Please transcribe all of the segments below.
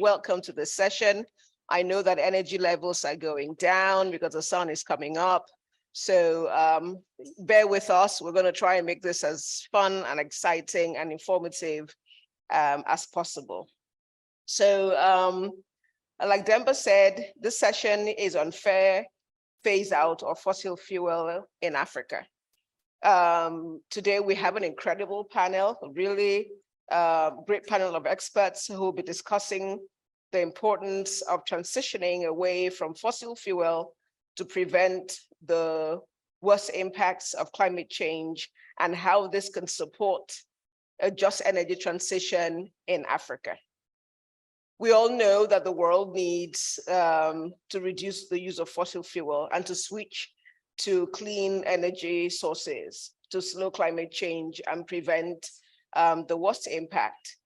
welcome to the session. I know that energy levels are going down because the sun is coming up. So bear with us. We're going to try and make this as fun and exciting and informative as possible. So like Demba said, this session is on fair phase out of fossil fuel in Africa. Today we have an incredible panel, a really great panel of experts who will be discussing the importance of transitioning away from fossil fuel to prevent the worst impacts of climate change and how this can support a just energy transition in Africa. We all know that the world needs to reduce the use of fossil fuel and to switch to clean energy sources to slow climate change and prevent the worst impact.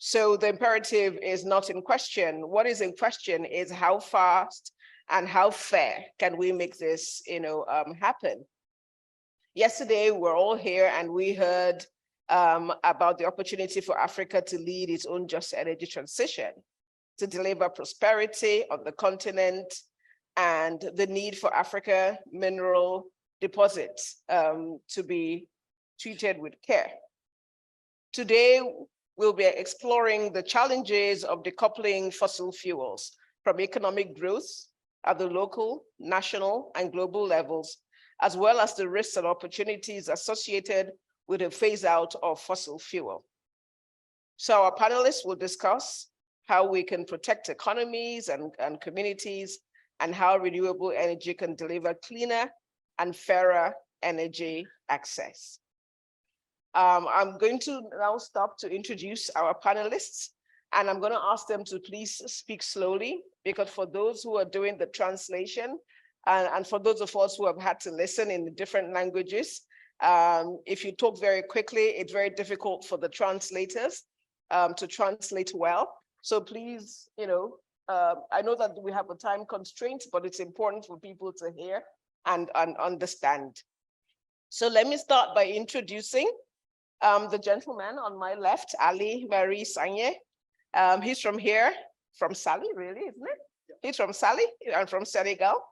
So the imperative is not in question. What is in question is how fast and how fair can we make this happen. Yesterday, we're all here and we heard about the opportunity for Africa to lead its own just energy transition, to deliver prosperity on the continent, and the need for Africa mineral deposits to be treated with care. Today, we'll be exploring the challenges of decoupling fossil fuels from economic growth at the local, national, and global levels, as well as the risks and opportunities associated with a phase out of fossil fuel. So our panelists will discuss how we can protect economies and communities, and how renewable energy can deliver cleaner and fairer energy access. I'm going to now stop to introduce our panelists, and I'm going to ask them to please speak slowly, because for those who are doing the translation, and for those of us who have had to listen in the different languages, if you talk very quickly, it's very difficult for the translators to translate well. So please, I know that we have a time constraint, but it's important for people to hear and understand. So let me start by introducing the gentleman on my left, Ali Marie Sagne. He's from here, from Sali, really, isn't it? Yeah. He's from Sali and from Senegal.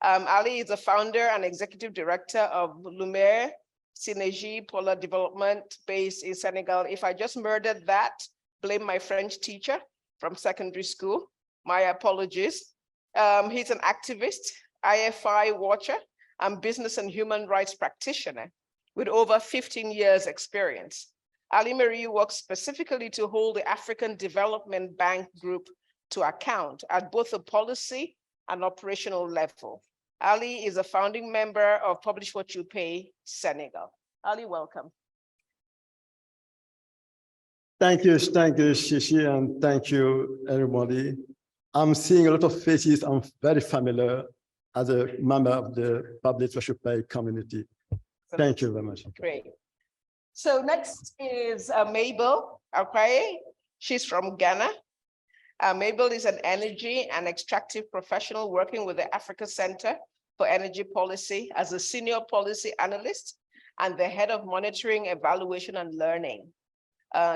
Ali is the founder and executive director of Lumière, Synergie pour le Développement, based in Senegal. If I just murdered that, blame my French teacher from secondary school. My apologies. He's an activist, IFI watcher, and business and human rights practitioner with over 15 years experience. Ali Marie works specifically to hold the African Development Bank Group to account at both a policy and operational level. Ali is a founding member of Publish What You Pay Senegal. Ali, welcome. Thank you, ChiCi, and thank you, everybody. I'm seeing a lot of faces I'm very familiar as a member of the Publish What You Pay community. Thank you very much. Great. So next is Mabel Okoye. She's from Ghana. Mabel is an energy and extractive professional working with the Africa Center for Energy Policy as a senior policy analyst and the head of monitoring, evaluation, and learning.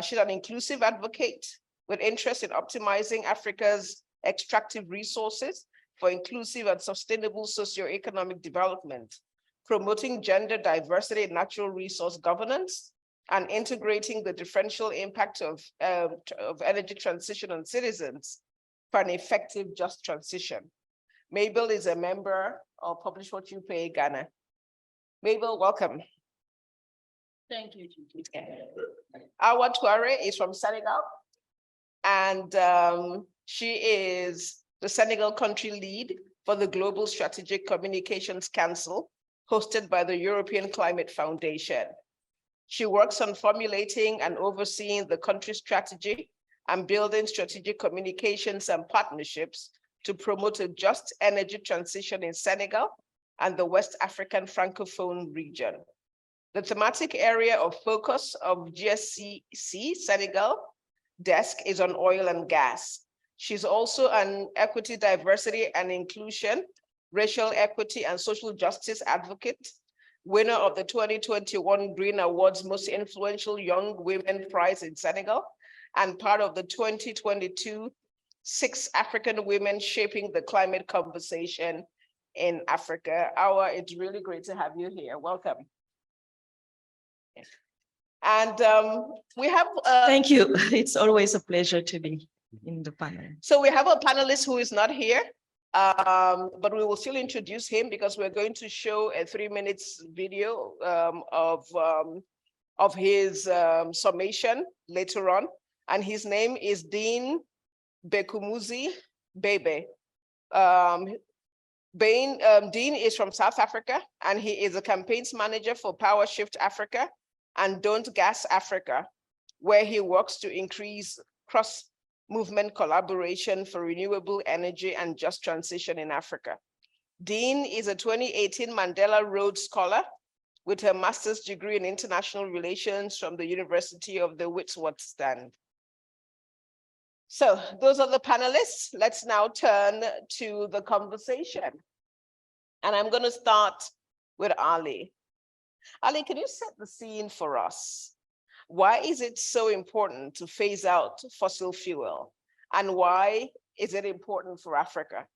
She's an inclusive advocate with interest in optimizing Africa's extractive resources for inclusive and sustainable socioeconomic development, promoting gender diversity in natural resource governance, and integrating the differential impact of energy transition on citizens for an effective, just transition. Mabel is a member of Publish What You Pay Ghana. Mabel, welcome. Thank you, ChiCi. Our Toure is from Senegal, and she is the Senegal country lead for the Global Strategic Communications Council, hosted by the European Climate Foundation. She works on formulating and overseeing the country strategy and building strategic communications and partnerships to promote a just energy transition in Senegal and the West African Francophone region. The thematic area of focus of GSCC Senegal desk is on oil and gas. She's also an equity, diversity, and inclusion, racial equity, and social justice advocate, winner of the 2021 Green Awards Most Influential Young Women Prize in Senegal, and part of the 2022 6 African women shaping the climate conversation in Africa. Awa, it's really great to have you here. Welcome. And we have Thank you. It's always a pleasure to be in the panel. so we have a panelist who is not here, but we will still introduce him because we're going to show a 3 minutes video of his summation later on. And his name is Dean Bhekumuzi Bhebhe. Dean is from South Africa, and he is a campaigns manager for Power Shift Africa and Don't Gas Africa, where he works to increase cross-movement collaboration for renewable energy and just transition in Africa. Dean is a 2018 Mandela Rhodes Scholar with a master's degree in international relations from the University of the Witwatersrand. So those are the panelists. Let's now turn to the conversation. And I'm going to start with Ali. Ali, can you set the scene for us? Why is it so important to phase out fossil fuel? And why is it important for Africa?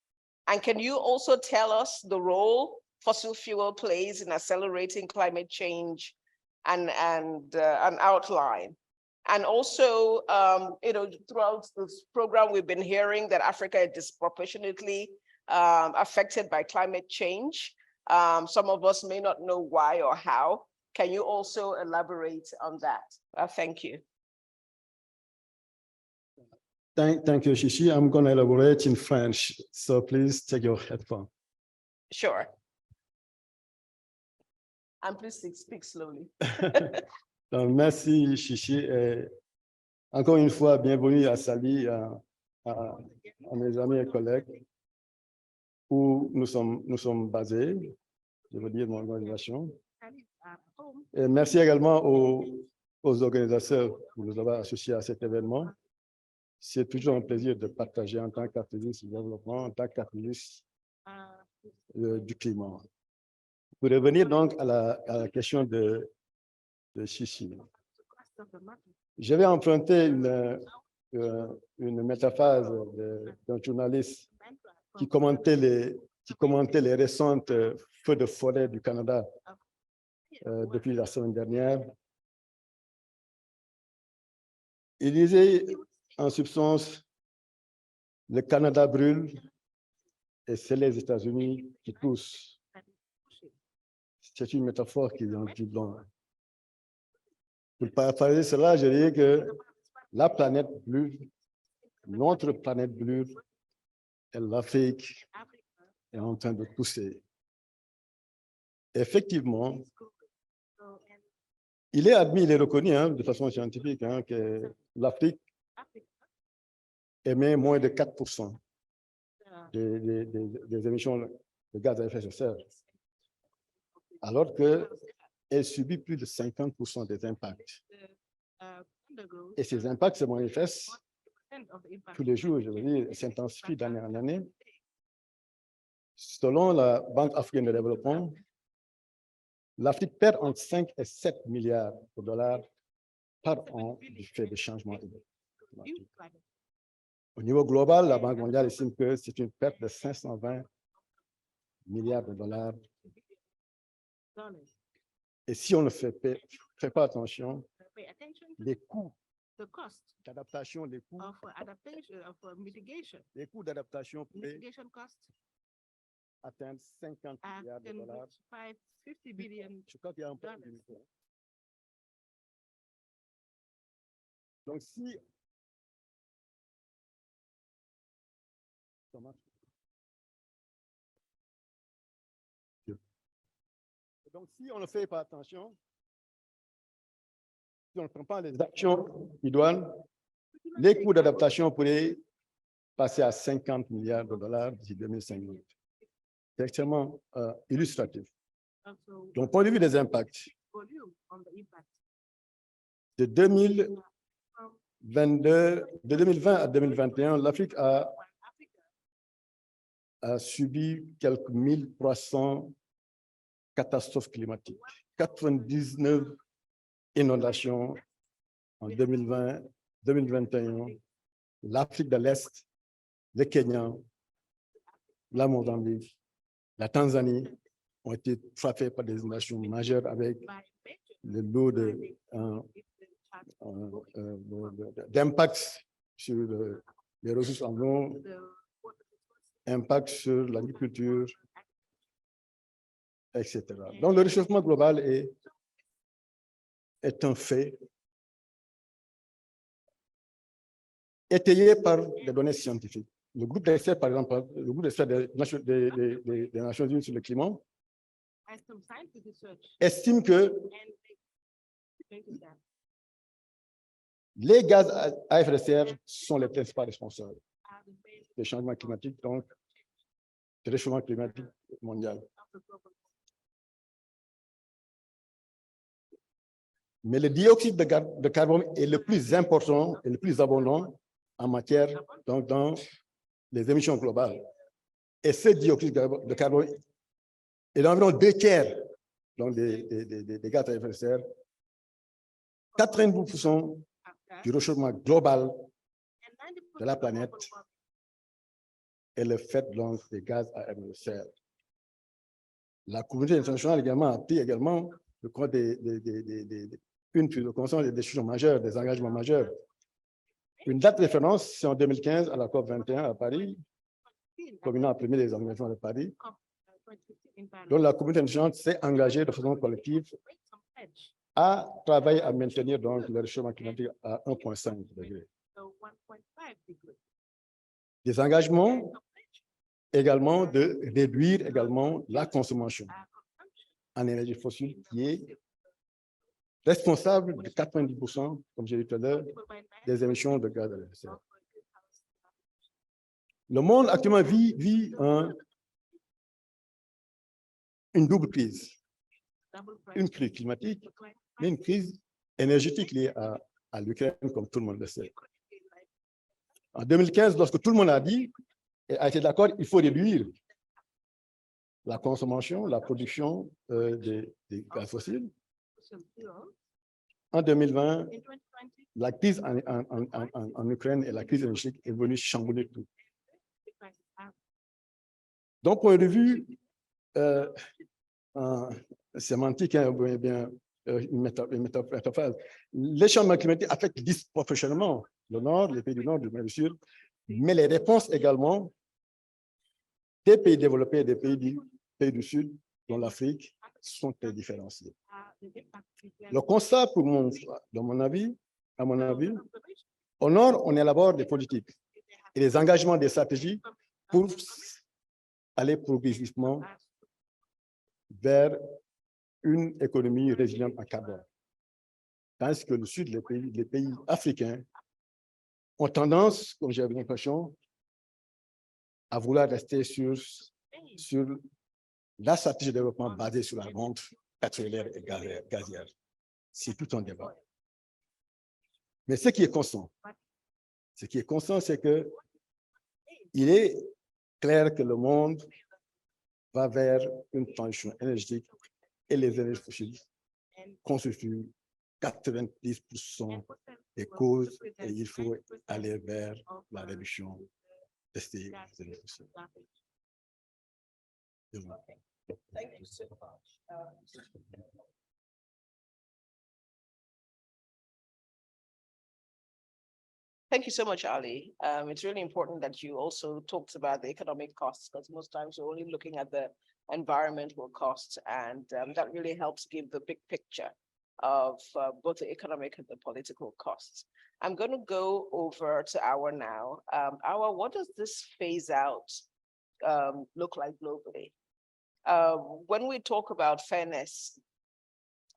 And can you also tell us the role fossil fuel plays in accelerating climate change and an outline? And also, throughout this program, we've been hearing that Africa is disproportionately affected by climate change. Some of us may not know why or how. Can you also elaborate on that? Thank you. Thank you, ChiChi. I'm going to elaborate in French, so please take your headphone. Sure. And please speak slowly. Donc, merci, ChiChi. Et encore une fois, bienvenue à Sali, à mes amis et collègues, où nous sommes basés, je veux dire, mon organisation. Et merci également aux organisateurs pour nous avoir associés à cet événement. C'est toujours un plaisir de partager en tant qu'activiste du développement, en tant qu'activiste du climat. Pour revenir donc à la question de ChiChi. Je vais emprunter une métaphore d'un journaliste qui commentait les récentes feux de forêt du Canada depuis la semaine dernière. Il disait en substance, le Canada brûle et c'est les États-Unis qui poussent. C'est une métaphore qui en dit long. Pour paraphraser cela, je dirais que la planète brûle, notre planète brûle, et l'Afrique est en train de pousser. Effectivement, il est admis, il est reconnu de façon scientifique que l'Afrique émet moins de 4% des émissions de gaz à effet de serre, alors qu'elle subit plus de 50% des impacts. Et ces impacts se manifestent tous les jours, je veux dire, s'intensifient d'année en année. Selon la Banque africaine de développement, l'Afrique perd entre 5 et 7 milliards de dollars par an du fait des changements climatiques. Au niveau global, la Banque mondiale estime que c'est une perte de 520 milliards de dollars. Et si on ne fait pas attention, les coûts d'adaptation, les coûts d'adaptation pourraient atteindre 50 milliards de dollars. Je crois qu'il y a un peu de micro. Donc, si on ne fait pas attention, si on ne prend pas les actions idoines, les coûts d'adaptation pourraient passer à 50 milliards de dollars d'ici 2050. C'est extrêmement illustratif. Donc, point de vue des impacts, de 2020 à 2021, l'Afrique a subi quelques 1300 catastrophes climatiques, 99 inondations en 2020, 2021. L'Afrique de l'Est le Kenya, la Mozambique, la Tanzanie ont été frappés par des inondations majeures avec le lot d'impact sur les ressources en eau, impact sur l'agriculture, etc. Donc, le réchauffement global est un fait étayé par des données scientifiques. Le groupe d'experts, par exemple, le groupe d'experts des Nations Unies sur le climat estime que les gaz à effet de serre sont les principaux responsables des changements climatiques, donc du réchauffement climatique mondial. Mais le dioxyde de carbone est le plus important et le plus abondant en matière, donc dans les émissions globales. Et ce dioxyde de carbone est d'environ 2/3 donc des gaz à effet de serre. 92% du réchauffement global de la planète est le fait donc des gaz à effet de serre. La communauté internationale également a pris également le compte une conscience des décisions majeures, des engagements majeurs. Une date de référence, c'est en 2015 à la COP 21 à Paris, communant à premier des engagements de Paris, dont la communauté internationale s'est engagée de façon collective à travailler à maintenir donc le réchauffement climatique à 1,5 degré. Des engagements également de réduire également la consommation en énergie fossile qui est responsable de 90%, comme j'ai dit tout à l'heure, des émissions de gaz à effet de serre. Le monde actuellement vit une double crise. Une crise climatique, mais une crise énergétique liée à l'Ukraine, comme tout le monde le sait. En 2015, lorsque tout le monde a dit et a été d'accord, il faut réduire la consommation, la production des gaz fossiles. En 2020, la crise en Ukraine et la crise énergétique est venue chambouler tout. Donc, point de vue sémantique, hein, bien, une métaphore, les changements climatiques affectent disproportionnellement le Nord, les pays du Nord, du Sud, mais les réponses également des pays développés et des pays du Sud, dont l'Afrique, sont très différenciés. Le constat, à mon avis, au Nord, on élabore des politiques et des engagements, des stratégies pour aller progressivement vers une économie résiliente en carbone. Tandis que le Sud, les pays africains, ont tendance, comme j'avais l'impression, à vouloir rester sur la stratégie de développement basée sur la rente pétrolière et gazière. C'est tout un débat. Mais ce qui est constant, c'est que il est clair que le monde va vers une transition énergétique et les énergies fossiles constituent 90% des causes et il faut aller vers la réduction de ces énergies fossiles. Thank you so much. Thank you so much, Ali. It's really important that you also talked about the economic costs, because most times we're only looking at the environmental costs, and that really helps give the big picture of both the economic and the political costs. I'm going to go over to Awa now. Awa, what does this phase out look like globally? When we talk about fairness,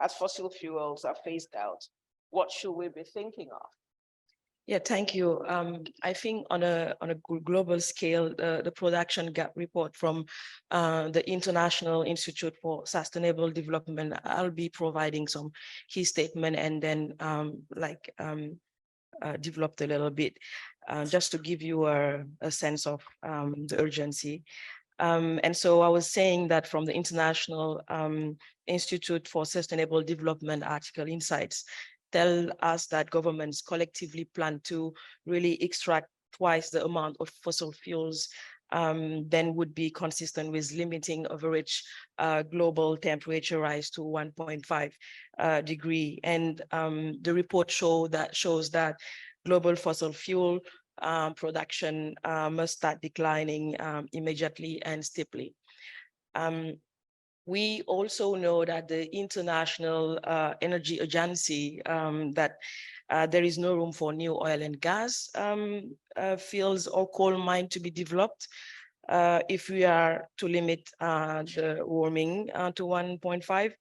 as fossil fuels are phased out, what should we be thinking of? Yeah, thank you. I think on a global scale, the production gap report from the International Institute for Sustainable Development, I'll be providing some key statement and then developed a little bit just to give you a sense of the urgency. And so I was saying that from the International Institute for Sustainable Development article insights tell us that governments collectively plan to really extract twice the amount of fossil fuels, then would be consistent with limiting average global temperature rise to 1.5 degree. And the report shows that global fossil fuel production must start declining immediately and steeply. We also know that the International Energy Agency that there is no room for new oil and gas fields or coal mine to be developed if we are to limit the warming to 1.5.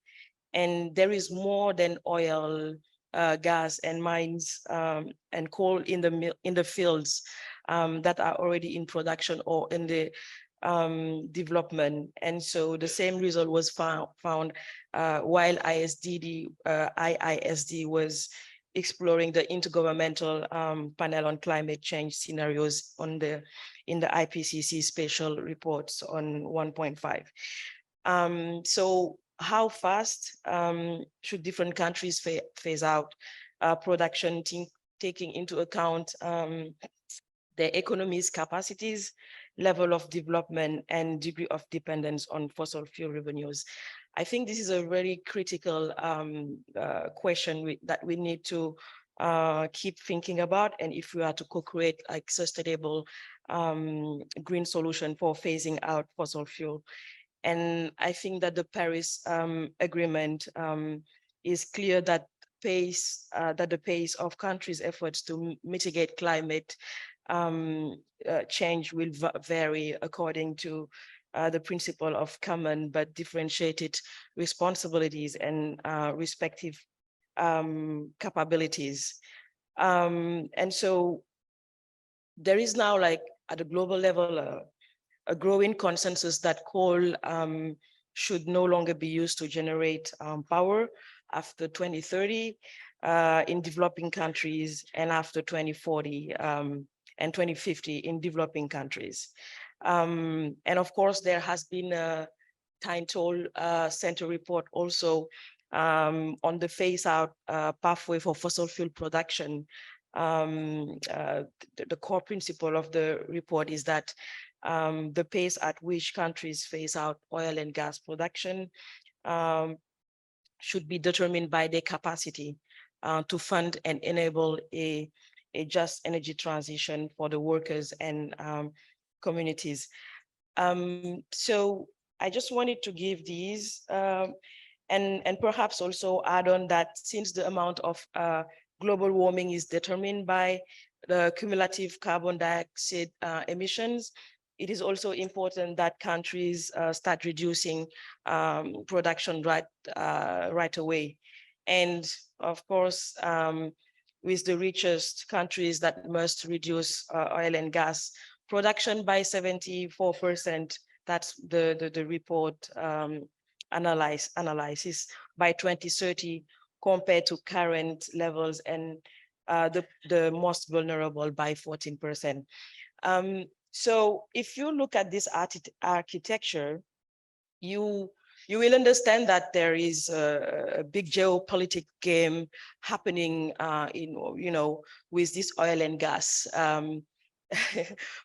And there is more than oil, gas, and mines and coal in the fields that are already in production or in the development. And so the same result was found while IISD was exploring the Intergovernmental Panel on Climate Change Scenarios in the IPCC special reports on 1.5. So how fast should different countries phase out production, taking into account their economy's capacities, level of development, and degree of dependence on fossil fuel revenues? I think this is a very critical question that we need to keep thinking about. And if we are to co-create like sustainable green solution for phasing out fossil fuel. And I think that the Paris Agreement is clear that the pace of countries' efforts to mitigate climate change will vary according to the principle of common but differentiated responsibilities and respective capabilities. And so there is now, like at a global level, a growing consensus that coal should no longer be used to generate power after 2030 in developing countries, and after 2040 and 2050 in developing countries. And of course, there has been a Toure Center report also on the phase out pathway for fossil fuel production. The core principle of the report is that the pace at which countries phase out oil and gas production should be determined by their capacity to fund and enable a just energy transition for the workers and communities. So I just wanted to give these and perhaps also add on that since the amount of global warming is determined by the cumulative carbon dioxide emissions, it is also important that countries start reducing production right away. And of course, with the richest countries that must reduce oil and gas production by 74%, that's the report analysis by 2030 compared to current levels, and the most vulnerable by 14%. So if you look at this architecture, you will understand that there is a big geopolitical game happening with this oil and gas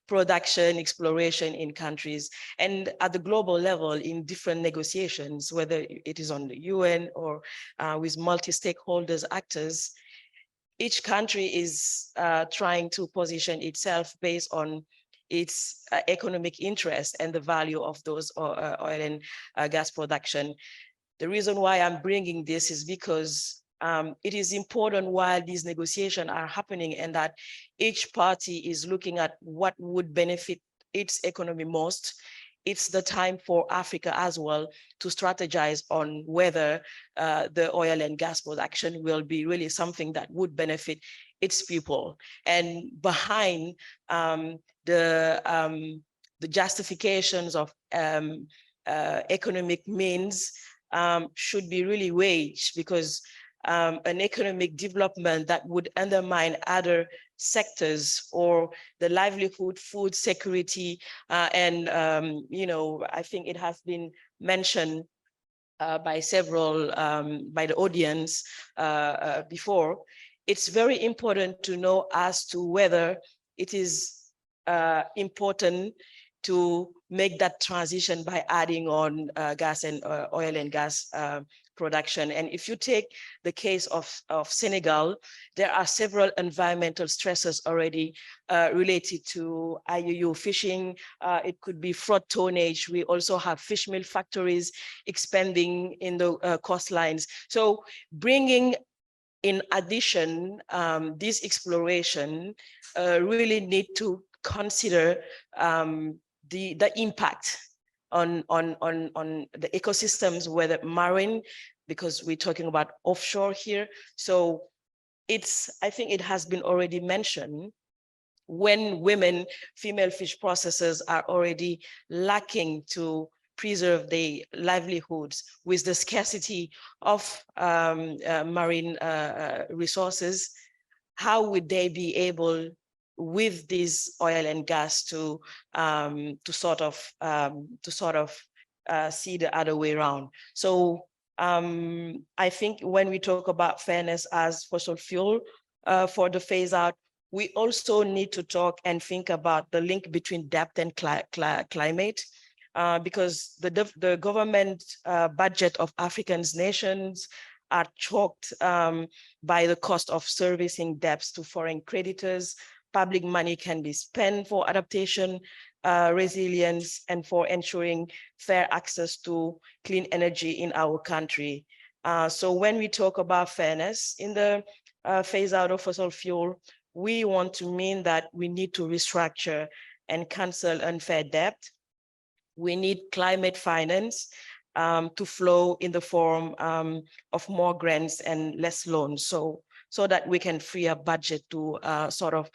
production, exploration in countries, and at the global level in different negotiations, whether it is on the UN or with multi-stakeholders actors. Each country is trying to position itself based on its economic interest and the value of those oil and gas production. The reason why I'm bringing this is because it is important while these negotiations are happening, and that each party is looking at what would benefit its economy most. It's the time for Africa as well to strategize on whether the oil and gas production will be really something that would benefit its people. And behind the justifications of economic means should be really waged, because an economic development that would undermine other sectors or the livelihood, food security, and I think it has been mentioned by several, by the audience before. It's very important to know as to whether it is important to make that transition by adding on gas and oil and gas production. And if you take the case of Senegal, there are several environmental stresses already related to IUU fishing. It could be fraud tonnage. We also have fish meal factories expanding in the coastlines. So bringing in addition, this exploration really need to consider the impact on the ecosystems, whether marine, because we're talking about offshore here. So I think it has been already mentioned, when female fish processors are already lacking to preserve their livelihoods with the scarcity of marine resources, how would they be able, with this oil and gas, to sort of see the other way around? So I think when we talk about fairness as fossil fuel for the phase out, we also need to talk and think about the link between debt and climate, because the government budget of African nations are choked by the cost of servicing debts to foreign creditors. Public money can be spent for adaptation, resilience, and for ensuring fair access to clean energy in our country. So when we talk about fairness in the phase out of fossil fuel, we want to mean that we need to restructure and cancel unfair debt. We need climate finance to flow in the form of more grants and less loans, so that we can free up budget to sort of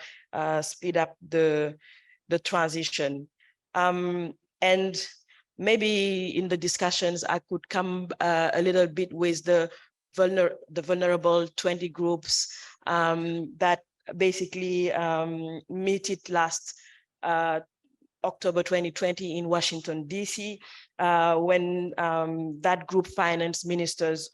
speed up the transition. And maybe in the discussions, I could come a little bit with the vulnerable 20 groups that basically meted last October 2020 in Washington, DC, when that group finance ministers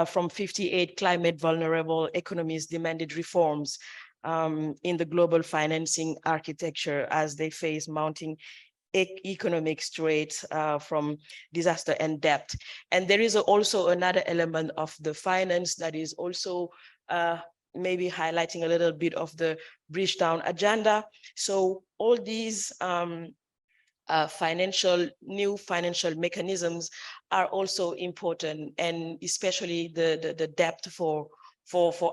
from 58 climate vulnerable economies demanded reforms in the global financing architecture as they face mounting economic straits from disaster and debt. And there is also another element of the finance that is also maybe highlighting a little bit of the bridge down agenda. So all these new financial mechanisms are also important, and especially the debt for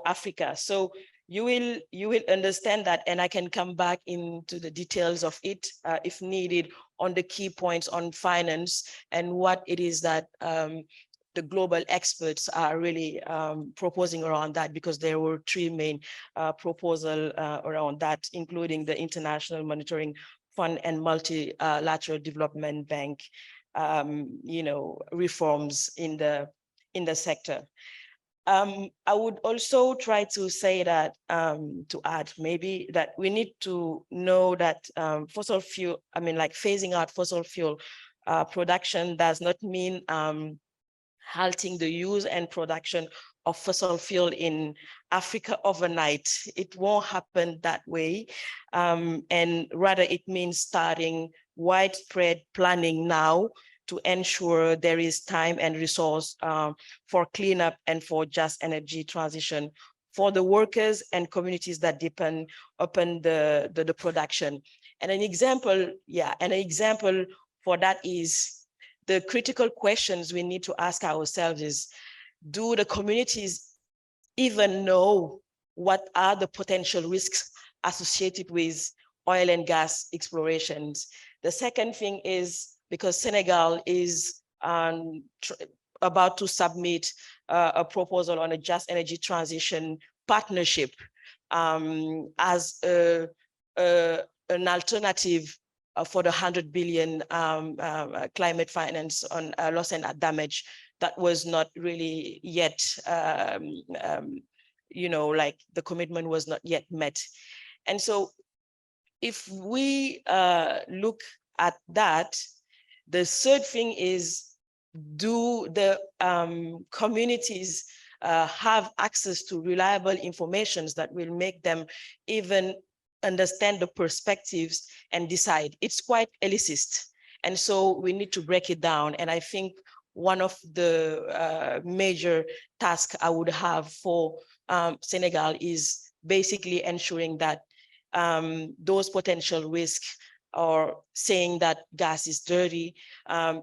Africa. So you will understand that, and I can come back into the details of it if needed, on the key points on finance and what it is that the global experts are really proposing around that, because there were three main proposals around that, including the International Monetary Fund and Multilateral Development Bank, reforms in the sector. I would also try to say that, to add maybe, that we need to know that fossil fuel, like phasing out fossil fuel production does not mean halting the use and production of fossil fuel in Africa overnight. It won't happen that way. And rather it means starting widespread planning now to ensure there is time and resource for cleanup and for just energy transition for the workers and communities that depend upon the production. And an example for that is the critical questions we need to ask ourselves is, do the communities even know what are the potential risks associated with oil and gas explorations? The second thing is, because Senegal is about to submit a proposal on a just energy transition partnership as an alternative for the 100 billion climate finance on loss and damage that was not really yet, like the commitment was not yet met. And so if we look at that, the third thing is, do the communities have access to reliable information that will make them even understand the perspectives and decide. It's quite elitist. And so we need to break it down. And I think one of the major tasks I would have for Senegal is basically ensuring that those potential risks or saying that gas is dirty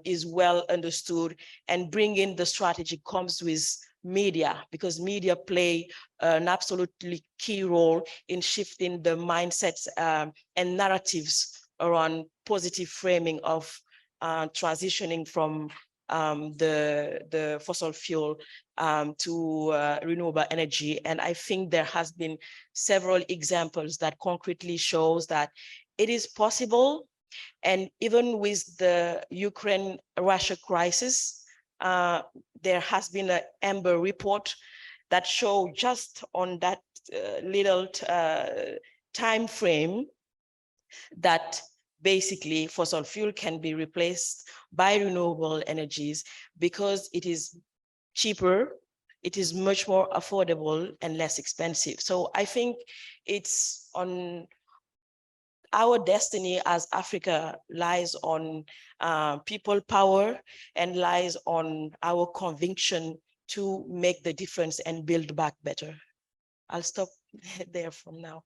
is well understood, and bringing the strategy comes with media, because media play an absolutely key role in shifting the mindsets and narratives around positive framing of transitioning from the fossil fuel to renewable energy. And I think there has been several examples that concretely shows that it is possible. And even with the Ukraine-Russia crisis, there has been an Amber report that show just on that little time frame that basically fossil fuel can be replaced by renewable energies because it is cheaper, it is much more affordable and less expensive. So I think it's on our destiny as Africa lies on people power and lies on our conviction to make the difference and build back better. I'll stop there from now.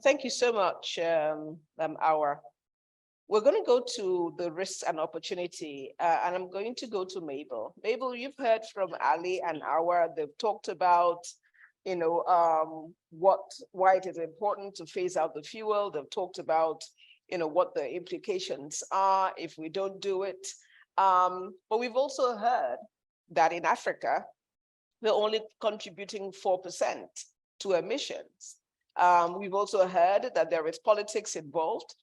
Thank you so much, Awa. We're going to go to the risks and opportunity, and I'm going to go to Mabel. Mabel, you've heard from Ali and Awa. They've talked about, why it is important to phase out the fuel. They've talked about, what the implications are if we don't do it. But we've also heard that in Africa, we're only contributing 4% to emissions. We've also heard that there is politics involved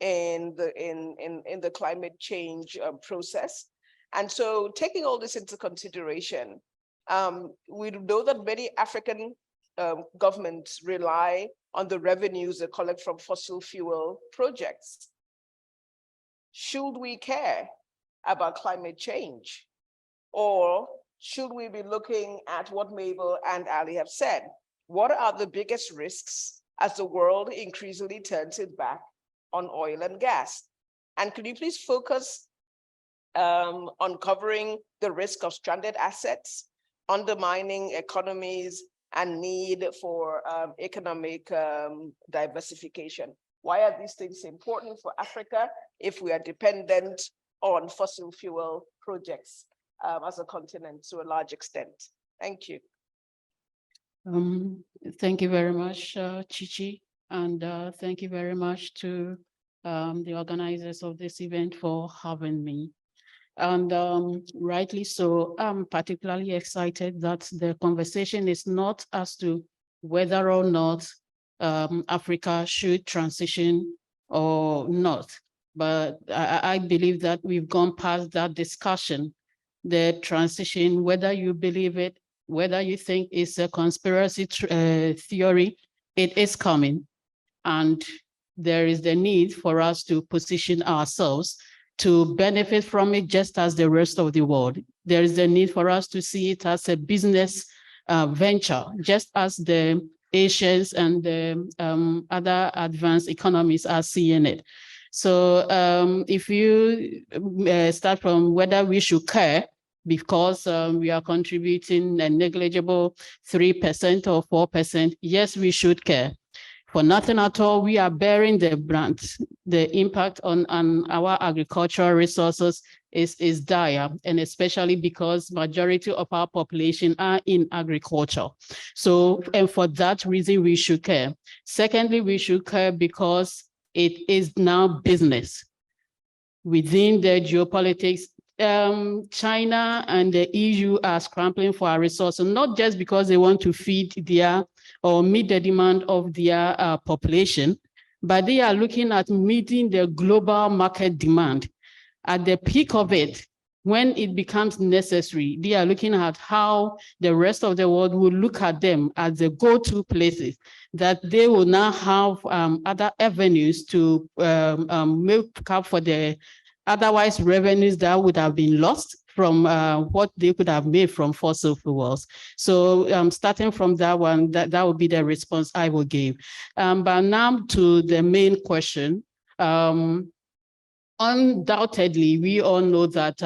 in the climate change process. And so taking all this into consideration, we know that many African governments rely on the revenues they collect from fossil fuel projects. Should we care about climate change? Or should we be looking at what Mabel and Ali have said? What are the biggest risks as the world increasingly turns its back on oil and gas? And could you please focus on covering the risk of stranded assets, undermining economies, and need for economic diversification? Why are these things important for Africa if we are dependent on fossil fuel projects as a continent to a large extent? Thank you. Thank you very much, ChiCi, and thank you very much to the organizers of this event for having me. And rightly so, I'm particularly excited that the conversation is not as to whether or not Africa should transition or not, but I believe that we've gone past that discussion. The transition, whether you believe it, whether you think it's a conspiracy theory, it is coming. And there is the need for us to position ourselves to benefit from it just as the rest of the world. There is a need for us to see it as a business venture, just as the Asians and the other advanced economies are seeing it. So if you start from whether we should care, because we are contributing a negligible 3% or 4%, yes, we should care. For nothing at all, we are bearing the brunt. The impact on our agricultural resources is dire, and especially because majority of our population are in agriculture. So, and for that reason, we should care. Secondly, we should care because it is now business. Within the geopolitics, China and the EU are scrambling for our resources, not just because they want to feed their or meet the demand of their population, but they are looking at meeting the global market demand. At the peak of it, when it becomes necessary, they are looking at how the rest of the world will look at them as the go-to places, that they will now have other avenues to make up for the otherwise revenues that would have been lost from what they could have made from fossil fuels. So starting from that one, that would be the response I will give. But now to the main question. Undoubtedly, we all know that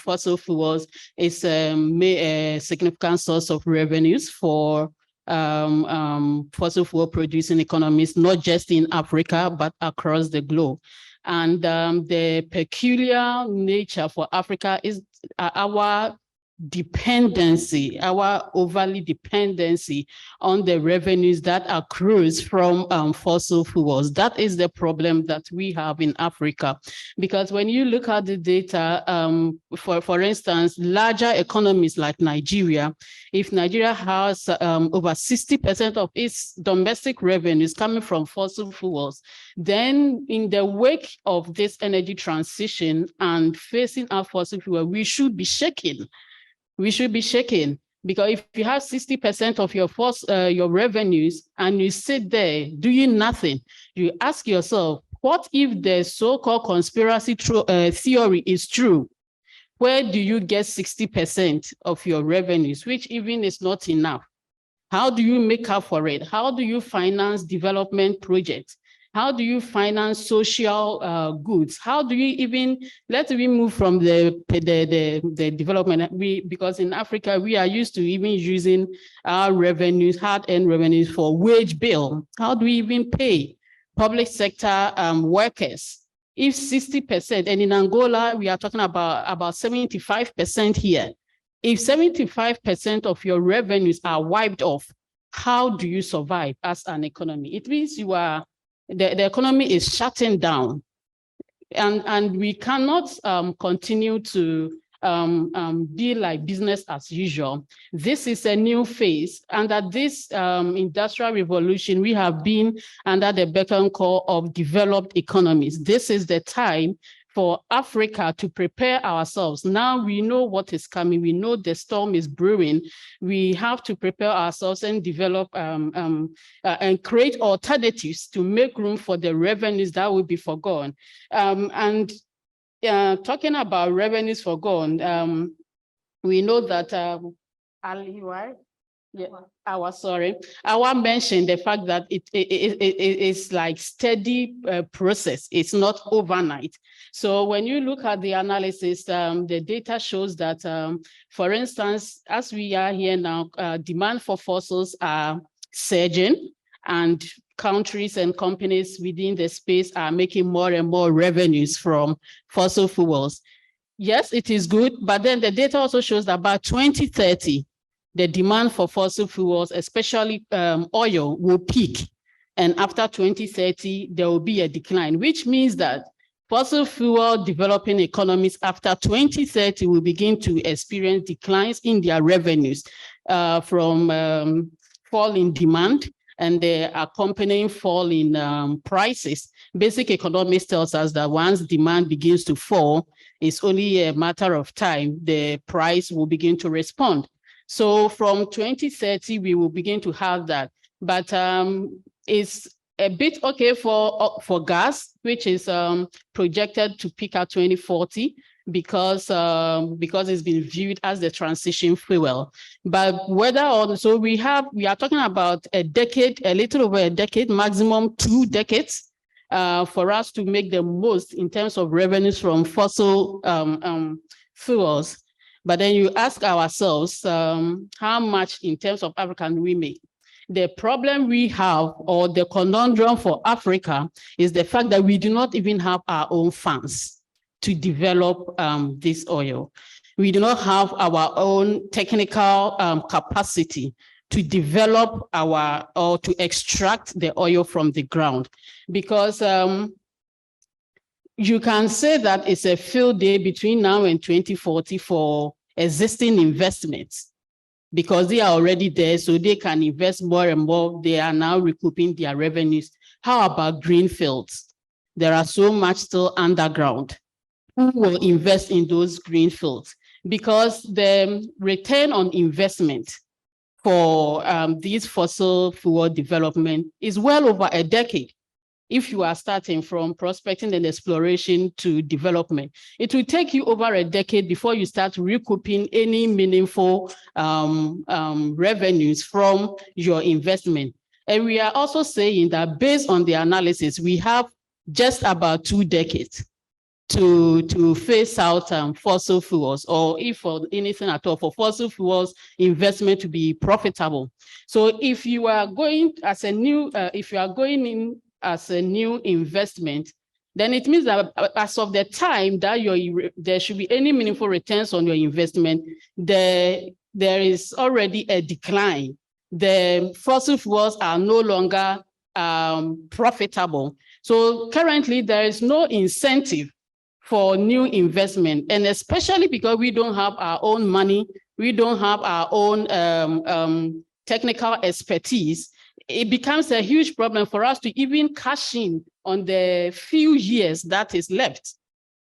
fossil fuels is a significant source of revenues for fossil fuel producing economies, not just in Africa, but across the globe. And the peculiar nature for Africa is our dependency, our overly dependency on the revenues that accrues from fossil fuels. That is the problem that we have in Africa. Because when you look at the data, for instance, larger economies like Nigeria, if Nigeria has over 60% of its domestic revenues coming from fossil fuels, then in the wake of this energy transition and facing our fossil fuel, we should be shaking. We should be shaking, because if you have 60% of your revenues and you sit there doing nothing, you ask yourself, what if the so-called conspiracy theory is true? Where do you get 60% of your revenues, which even is not enough? How do you make up for it? How do you finance development projects? How do you finance social goods? How do you even, let's even move from the development, because in Africa, we are used to even using our revenues, hard-earned revenues for wage bill. How do we even pay public sector workers? If 60%, and in Angola, we are talking about 75% here. If 75% of your revenues are wiped off, how do you survive as an economy? It means you are, the economy is shutting down, and we cannot continue to be like business as usual. This is a new phase. Under this industrial revolution, we have been under the beck and call of developed economies. This is the time for Africa to prepare ourselves. Now we know what is coming. We know the storm is brewing. We have to prepare ourselves and develop and create alternatives to make room for the revenues that will be forgone. Talking about revenues forgone, we know that Ali, right? Yeah, our mentioned the fact that it is like steady process. It's not overnight. So when you look at the analysis, the data shows that, for instance, as we are here now, demand for fossils are surging, and countries and companies within the space are making more and more revenues from fossil fuels. Yes, it is good, but then the data also shows that by 2030, the demand for fossil fuels, especially oil, will peak. And after 2030, there will be a decline, which means that fossil fuel developing economies after 2030 will begin to experience declines in their revenues from fall in demand and the accompanying fall in prices. Basic economics tells us that once demand begins to fall, it's only a matter of time, the price will begin to respond. So from 2030, we will begin to have that. But it's a bit okay for gas, which is projected to peak at 2040 because it's been viewed as the transition fuel. But whether or so we are talking about a decade, a little over a decade, maximum 2 decades for us to make the most in terms of revenues from fossil fuels. But then you ask ourselves, how much in terms of Africa can we make? The problem we have, or the conundrum for Africa, is the fact that we do not even have our own funds to develop this oil. We do not have our own technical capacity to develop or to extract the oil from the ground. Because you can say that it's a field day between now and 2040 for existing investments, because they are already there, so they can invest more and more. They are now recouping their revenues. How about green fields? There are so much still underground. Who will invest in those green fields? Because the return on investment for these fossil fuel development is well over a decade. if you are starting from prospecting and exploration to development. It will take you over a decade before you start recouping any meaningful revenues from your investment. And we are also saying that based on the analysis, we have just about 2 decades to phase out fossil fuels, or if for anything at all, for fossil fuels investment to be profitable. So if you are going as a new, if you are going in as a new investment, then it means that as of the time that there should be any meaningful returns on your investment, there is already a decline. The fossil fuels are no longer profitable. So currently there is no incentive for new investment, and especially because we don't have our own money, we don't have our own technical expertise, it becomes a huge problem for us to even cash in on the few years that is left,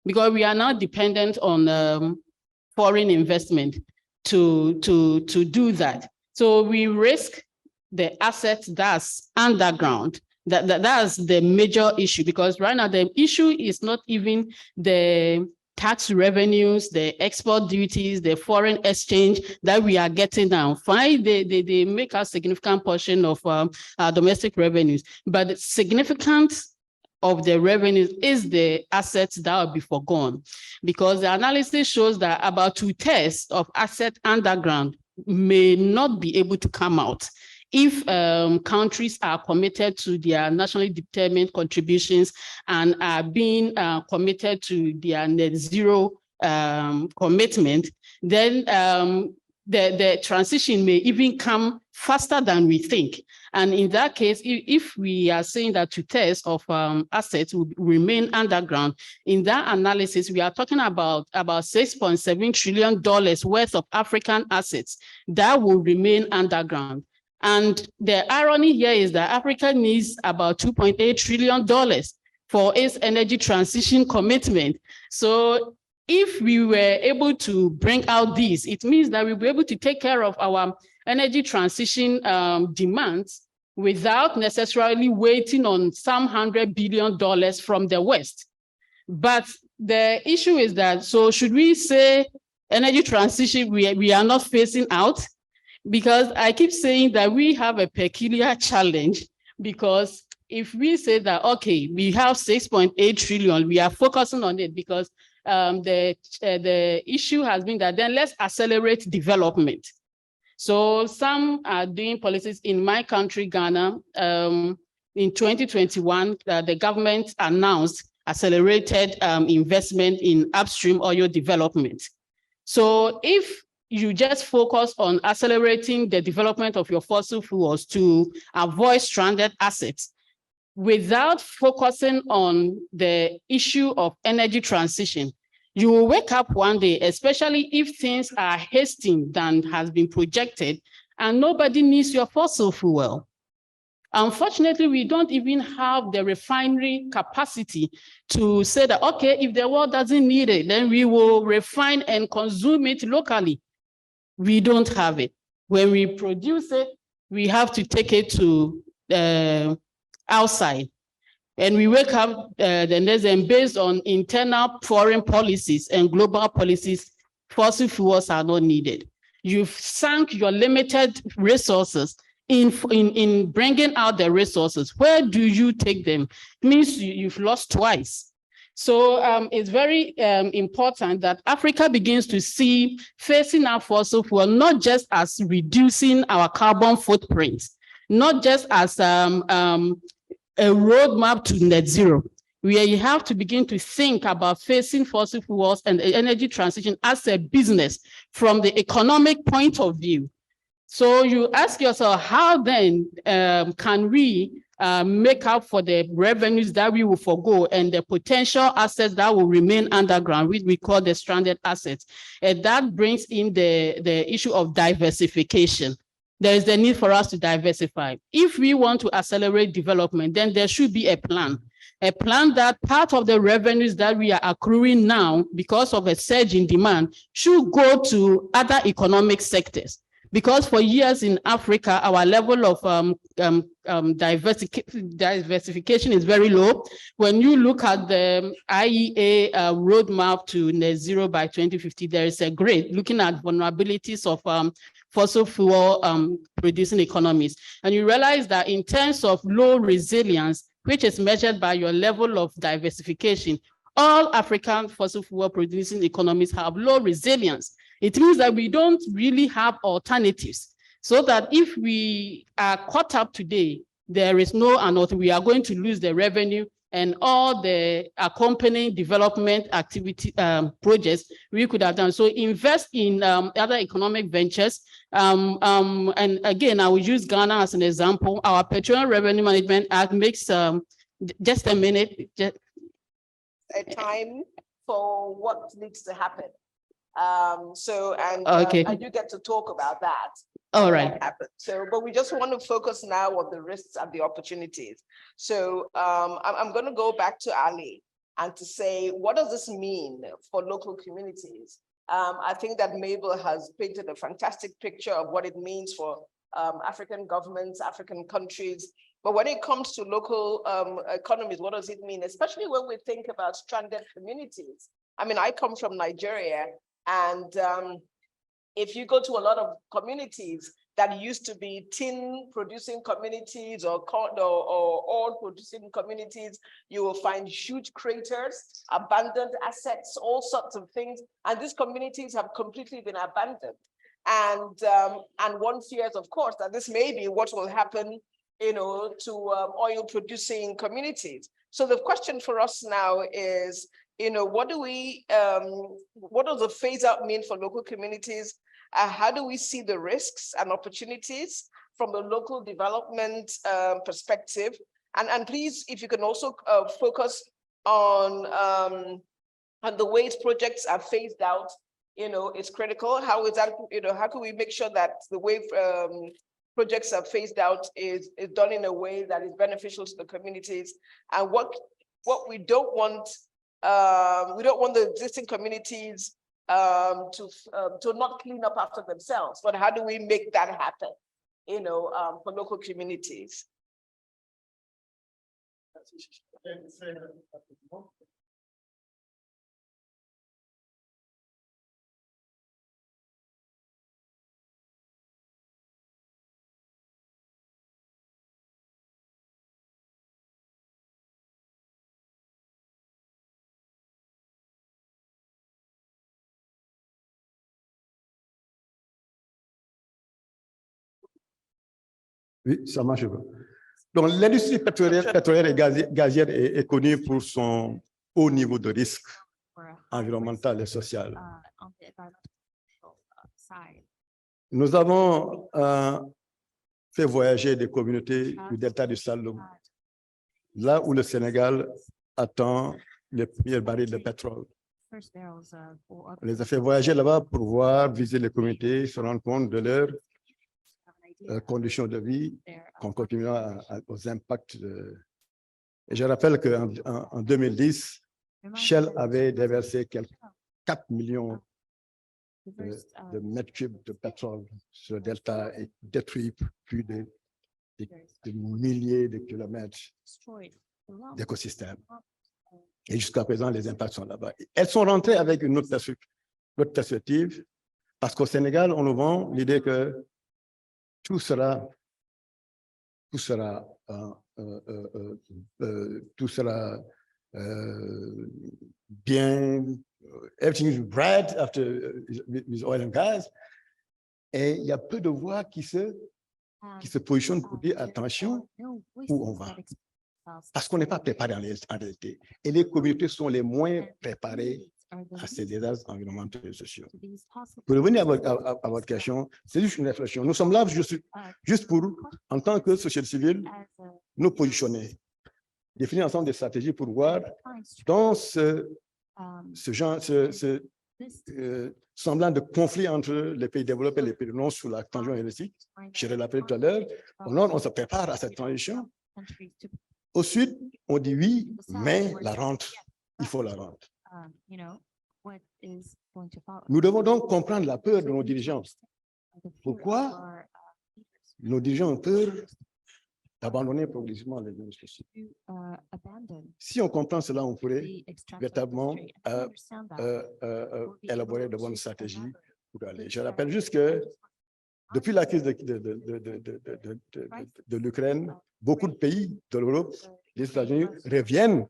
because we are now dependent on foreign investment to do that. So we risk the assets that's underground. That's the major issue, because right now the issue is not even the tax revenues, the export duties, the foreign exchange that we are getting now. Fine, they make a significant portion of our domestic revenues, but the significance of the revenues is the assets that will be forgone, because the analysis shows that about 2/3 of assets underground may not be able to come out if countries are committed to their nationally determined contributions and are being committed to their net zero commitment. Then the transition may even come faster than we think. And in that case, if we are saying that 2/3 of assets will remain underground, in that analysis, we are talking about $6.7 trillion worth of African assets that will remain underground. And the irony here is that Africa needs about $2.8 trillion for its energy transition commitment. So if we were able to bring out these, it means that we'll be able to take care of our energy transition demands without necessarily waiting on some $100 billion from the West. But the issue is that, so should we say energy transition we are not phasing out? Because I keep saying that we have a peculiar challenge, because if we say that, okay, we have 6.8 trillion, we are focusing on it because the issue has been that then let's accelerate development. So some are doing policies in my country, Ghana. In 2021, the government announced accelerated investment in upstream oil development. So if you just focus on accelerating the development of your fossil fuels to avoid stranded assets without focusing on the issue of energy transition, you will wake up one day, especially if things are hastier than has been projected, and nobody needs your fossil fuel. Unfortunately, we don't even have the refinery capacity to say that, okay, if the world doesn't need it, then we will refine and consume it locally. We don't have it. When we produce it, we have to take it to outside. And we wake up the next day, and based on internal foreign policies and global policies, fossil fuels are not needed. You've sunk your limited resources in bringing out the resources. Where do you take them? It means you've lost twice. So it's very important that Africa begins to see phasing out fossil fuel not just as reducing our carbon footprint, not just as a roadmap to net zero, where you have to begin to think about facing fossil fuels and the energy transition as a business from the economic point of view. So you ask yourself, how then can we make up for the revenues that we will forgo and the potential assets that will remain underground, which we call the stranded assets? And that brings in the issue of diversification. There is the need for us to diversify. If we want to accelerate development, then there should be a plan that part of the revenues that we are accruing now because of a surge in demand should go to other economic sectors. Because for years in Africa, our level of diversification is very low. When you look at the IEA roadmap to net zero by 2050, there is a grade looking at vulnerabilities of fossil fuel producing economies. And you realize that in terms of low resilience, which is measured by your level of diversification, all African fossil fuel producing economies have low resilience. It means that we don't really have alternatives, so that if we are caught up today, there is no another, we are going to lose the revenue and all the accompanying development activity projects we could have done. So invest in other economic ventures. And again, I will use Ghana as an example. Our Petroleum Revenue Management Act makes, just a minute. A time for what needs to happen. Okay. I do get to talk about that. All right. So, but we just want to focus now on the risks and the opportunities. So I'm going to go back to Ali and to say, what does this mean for local communities? I think that Mabel has painted a fantastic picture of what it means for African governments, African countries. But when it comes to local economies, what does it mean? Especially when we think about stranded communities. I mean, I come from Nigeria, and if you go to a lot of communities that used to be tin producing communities or oil producing communities, you will find huge craters, abandoned assets, all sorts of things. And these communities have completely been abandoned. And one fears, of course, that this may be what will happen, you know, to oil producing communities. So the question for us now is, you know, what does the phase out mean for local communities? How do we see the risks and opportunities from a local development perspective? And please, if you can also focus on the ways projects are phased out, you know, it's critical. How is that, you know, how can we make sure that the way projects are phased out is done in a way that is beneficial to the communities? And what we don't want the existing communities to not clean up after themselves, but how do we make that happen, you know, for local communities? Oui, ça marche pas. Donc, l'industrie pétrolière et gazière est connue pour son haut niveau de risque environnemental et social. Nous avons fait voyager des communautés du delta du Saloum, là où le Sénégal attend les premiers barils de pétrole. On les a fait voyager là-bas pour voir, visiter les communautés, se rendre compte de leurs conditions de vie, qu'on continue aux impacts. Et je rappelle qu'en 2010, Shell avait déversé 4 millions de mètres cubes de pétrole sur le delta et détruit plus de milliers de kilomètres d'écosystèmes. Et jusqu'à présent, les impacts sont là-bas. Elles sont rentrées avec une autre perspective, parce qu'au Sénégal, on nous vend l'idée que tout sera bien, everything is bright after with oil and gas. Et il y a peu de voix qui se positionnent pour dire attention où on va. Parce qu'on n'est pas préparé en réalité. Et les communautés sont les moins préparées à ces désastres environnementaux et sociaux. Pour revenir à votre question, c'est juste une réflexion. Nous sommes là juste pour, en tant que société civile, nous positionner, définir ensemble des stratégies pour voir dans ce semblant de conflit entre les pays développés et les pays non sous la transition énergétique. Je l'ai rappelé tout à l'heure. Au nord, on se prépare à cette transition. Au sud, on dit oui, mais la rente, il faut la rente. Nous devons donc comprendre la peur de nos dirigeants Pourquoi nos dirigeants ont peur d'abandonner progressivement les investissements? Si on comprend cela, on pourrait véritablement élaborer de bonnes stratégies pour aller. Je rappelle juste que depuis la crise de l'Ukraine, beaucoup de pays de l'Europe, les États-Unis reviennent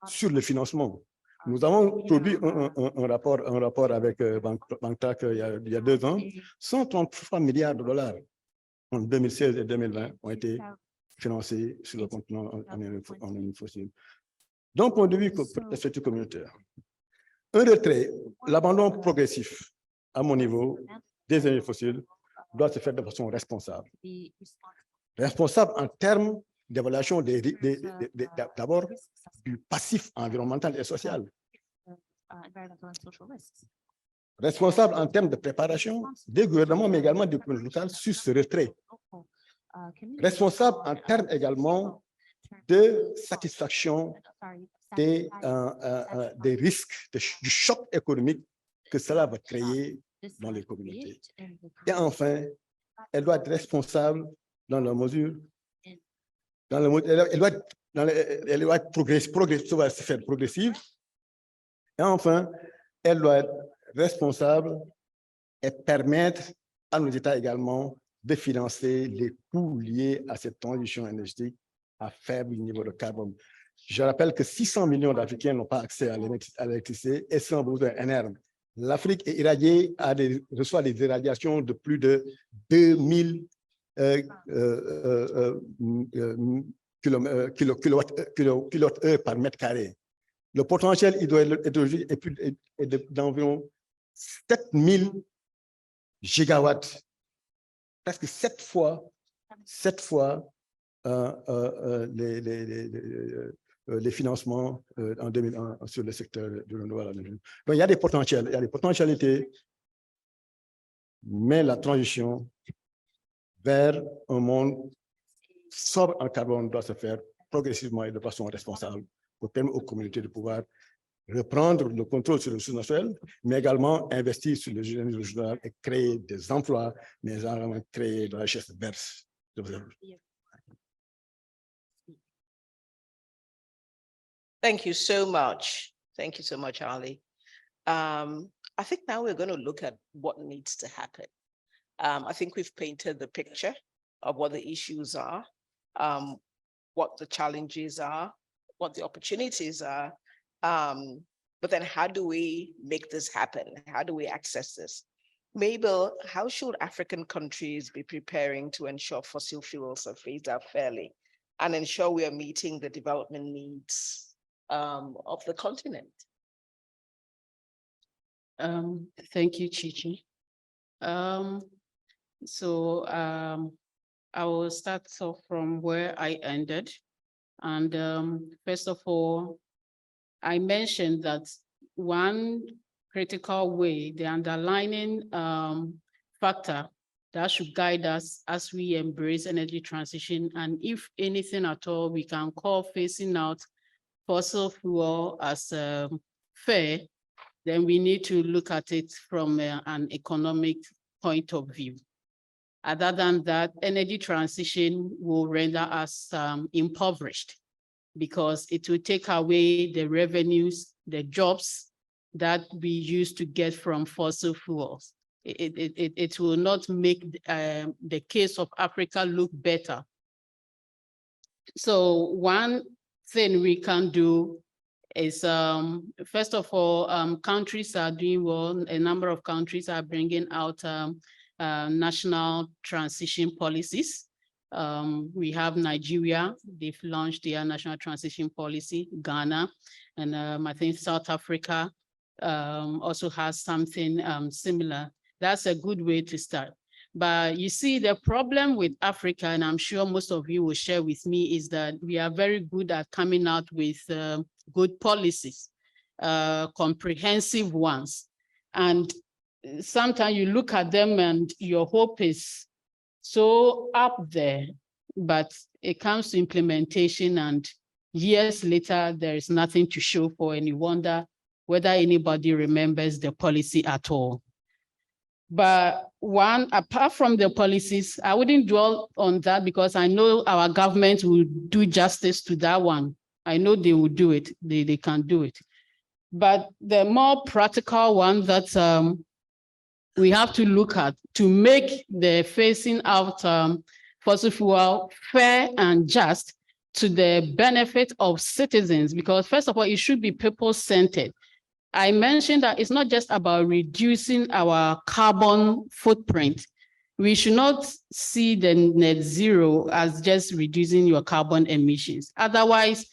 sur le financement. Nous avons produit un rapport avec Bank il y a 2 ans. 133 milliards de dollars en 2016 et 2020 ont été financés sur le continent en énergie fossile. D'un point de vue perspective communautaire, un retrait, l'abandon progressif, à mon niveau, des énergies fossiles doit se faire de façon responsable. Responsable en termes d'évaluation d'abord du passif environnemental et social. Responsable en termes de préparation des gouvernements, mais également des communautés locales sur ce retrait. Responsable en termes également de satisfaction des risques, du choc économique que cela va créer dans les communautés. Et enfin, elle doit être responsable dans la mesure, elle doit être progressive. Et enfin, elle doit être responsable et permettre à nos États également de financer les coûts liés à cette transition énergétique à faible niveau de carbone. Je rappelle que 600 millions d'Africains n'ont pas accès à l'électricité et sont besoin énorme. L'Afrique est irradiée, reçoit des irradiations de plus de 2000 kWh par mètre carré. Le potentiel hydrologique est d'environ 7000 gigawatts, presque 7 fois les financements en 2001 sur le secteur du renouvelable. Donc, il y a des potentiels, il y a des potentialités, mais la transition vers un monde sobre en carbone doit se faire progressivement et de façon responsable pour permettre aux communautés de pouvoir reprendre le contrôle sur les ressources naturelles, mais également investir sur les énergies régionales et créer des emplois, mais également créer de la richesse verte. Thank you so much. Thank you so much, Ali. I think now we're going to look at what needs to happen. I think we've painted the picture of what the issues are, what the challenges are, what the opportunities are. But then how do we make this happen? How do we access this? Mabel, how should African countries be preparing to ensure fossil fuels are phased out fairly and ensure we are meeting the development needs of the continent? Thank you, ChiChi. I will start off from where I ended. And first of all, I mentioned that one critical way, the underlying factor that should guide us as we embrace energy transition, and if anything at all, we can call phasing out fossil fuel as fair, then we need to look at it from an economic point of view. Other than that, energy transition will render us impoverished because it will take away the revenues, the jobs that we used to get from fossil fuels. It will not make the case of Africa look better. So one thing we can do is, first of all, countries are doing well. A number of countries are bringing out national transition policies. We have Nigeria, they've launched their national transition policy, Ghana, and I think South Africa also has something similar. That's a good way to start. But you see, the problem with Africa, and I'm sure most of you will share with me, is that we are very good at coming out with good policies, comprehensive ones. And sometimes you look at them and your hope is so up there, but it comes to implementation and years later, there is nothing to show for, and you wonder whether anybody remembers the policy at all. But one, apart from the policies, I wouldn't dwell on that because I know our government will do justice to that one. I know they will do it. They can do it. But the more practical one that we have to look at to make the phasing out fossil fuel fair and just to the benefit of citizens, because first of all, it should be people-centered. I mentioned that it's not just about reducing our carbon footprint. We should not see the net zero as just reducing your carbon emissions. Otherwise,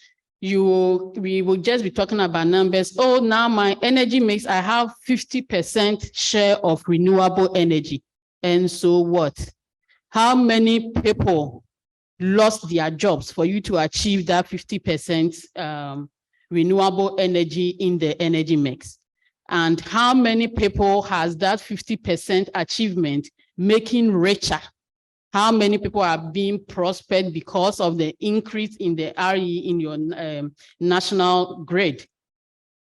we will just be talking about numbers. Oh, now my energy mix, I have 50% share of renewable energy. And so what? How many people lost their jobs for you to achieve that 50% renewable energy in the energy mix? And how many people has that 50% achievement making richer? How many people are being prospered because of the increase in the RE in your national grid?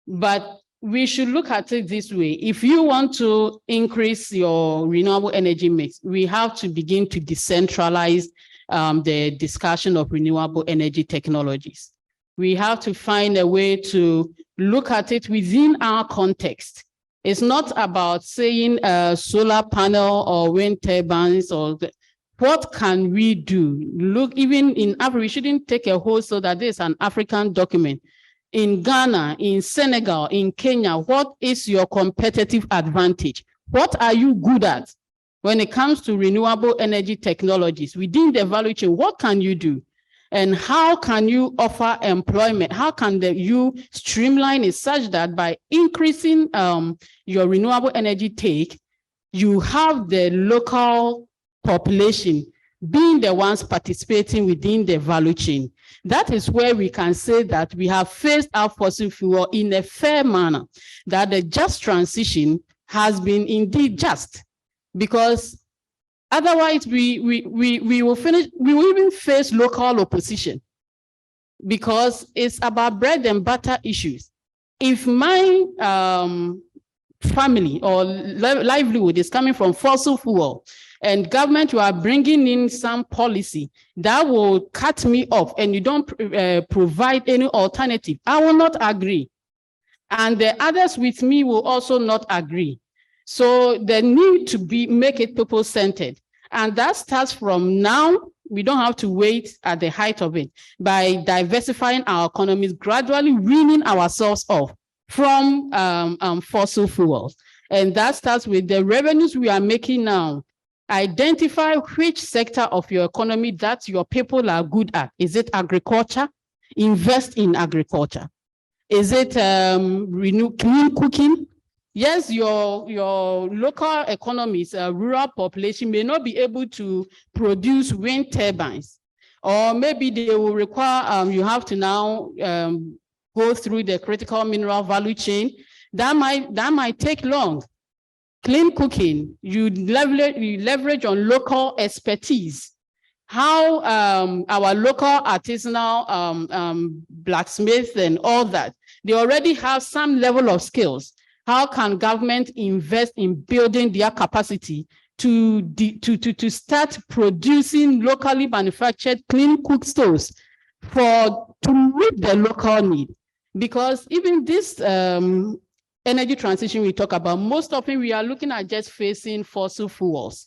But we should look at it this way. If you want to increase your renewable energy mix, we have to begin to decentralize the discussion of renewable energy technologies. We have to find a way to look at it within our context. It's not about saying solar panel or wind turbines or what can we do? Look, even in Africa, we shouldn't take a whole so that there's an African document. In Ghana, in Senegal, in Kenya, what is your competitive advantage? What are you good at when it comes to renewable energy technologies? Within the value chain, what can you do? And how can you offer employment? How can you streamline it such that by increasing your renewable energy take, you have the local population being the ones participating within the value chain? That is where we can say that we have phased out fossil fuel in a fair manner, that the just transition has been indeed just, because otherwise we will even face local opposition, because it's about bread and butter issues. If my family or livelihood is coming from fossil fuel, and government, you are bringing in some policy that will cut me off and you don't provide any alternative, I will not agree. And the others with me will also not agree. So the need to make it people-centered. And that starts from now. We don't have to wait at the height of it. By diversifying our economies, gradually weaning ourselves off from fossil fuels. And that starts with the revenues we are making now. Identify which sector of your economy that your people are good at. Is it agriculture? Invest in agriculture. Is it clean cooking? Yes, your local economies, rural population may not be able to produce wind turbines, or maybe they will require, you have to now go through the critical mineral value chain. That might take long. Clean cooking, you leverage on local expertise. How our local artisanal blacksmiths and all that, they already have some level of skills. How can government invest in building their capacity to start producing locally manufactured clean cook stoves to meet the local need? Because even this energy transition we talk about, most often we are looking at just facing fossil fuels.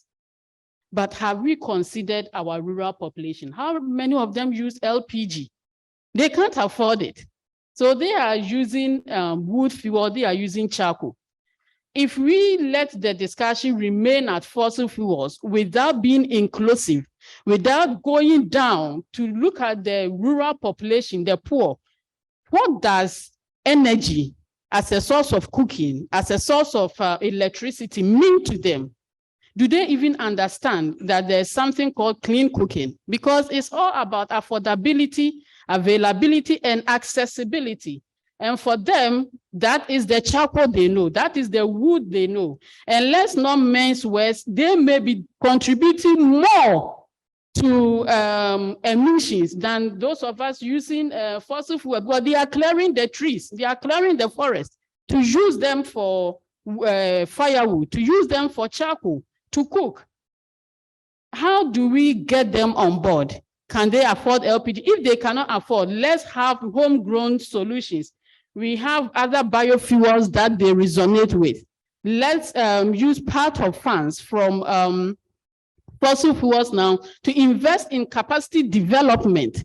But have we considered our rural population? How many of them use LPG? They can't afford it. So they are using wood fuel, they are using charcoal. If we let the discussion remain at fossil fuels without being inclusive, without going down to look at the rural population, the poor, what does energy as a source of cooking, as a source of electricity mean to them? Do they even understand that there's something called clean cooking? Because it's all about affordability, availability, and accessibility. And for them, that is the charcoal they know, that is the wood they know. And let's not mince words, they may be contributing more to emissions than those of us using fossil fuel, but they are clearing the trees, they are clearing the forest to use them for firewood, to use them for charcoal, to cook. How do we get them on board? Can they afford LPG? If they cannot afford, let's have homegrown solutions. We have other biofuels that they resonate with. Let's use part of funds from fossil fuels now to invest in capacity development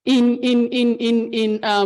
in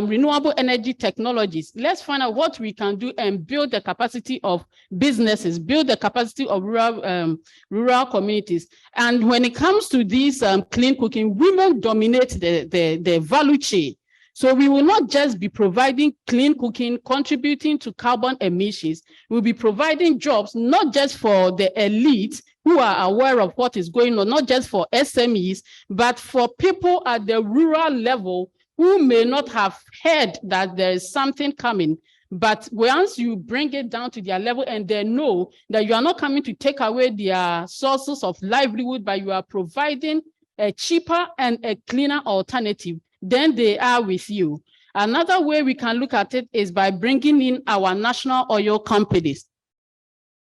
renewable energy technologies. Let's find out what we can do and build the capacity of businesses, build the capacity of rural communities. And when it comes to these clean cooking, women dominate the value chain. So we will not just be providing clean cooking, contributing to carbon emissions. We'll be providing jobs, not just for the elite who are aware of what is going on, not just for SMEs, but for people at the rural level who may not have heard that there is something coming. But once you bring it down to their level and they know that you are not coming to take away their sources of livelihood, but you are providing a cheaper and a cleaner alternative, then they are with you. Another way we can look at it is by bringing in our national oil companies.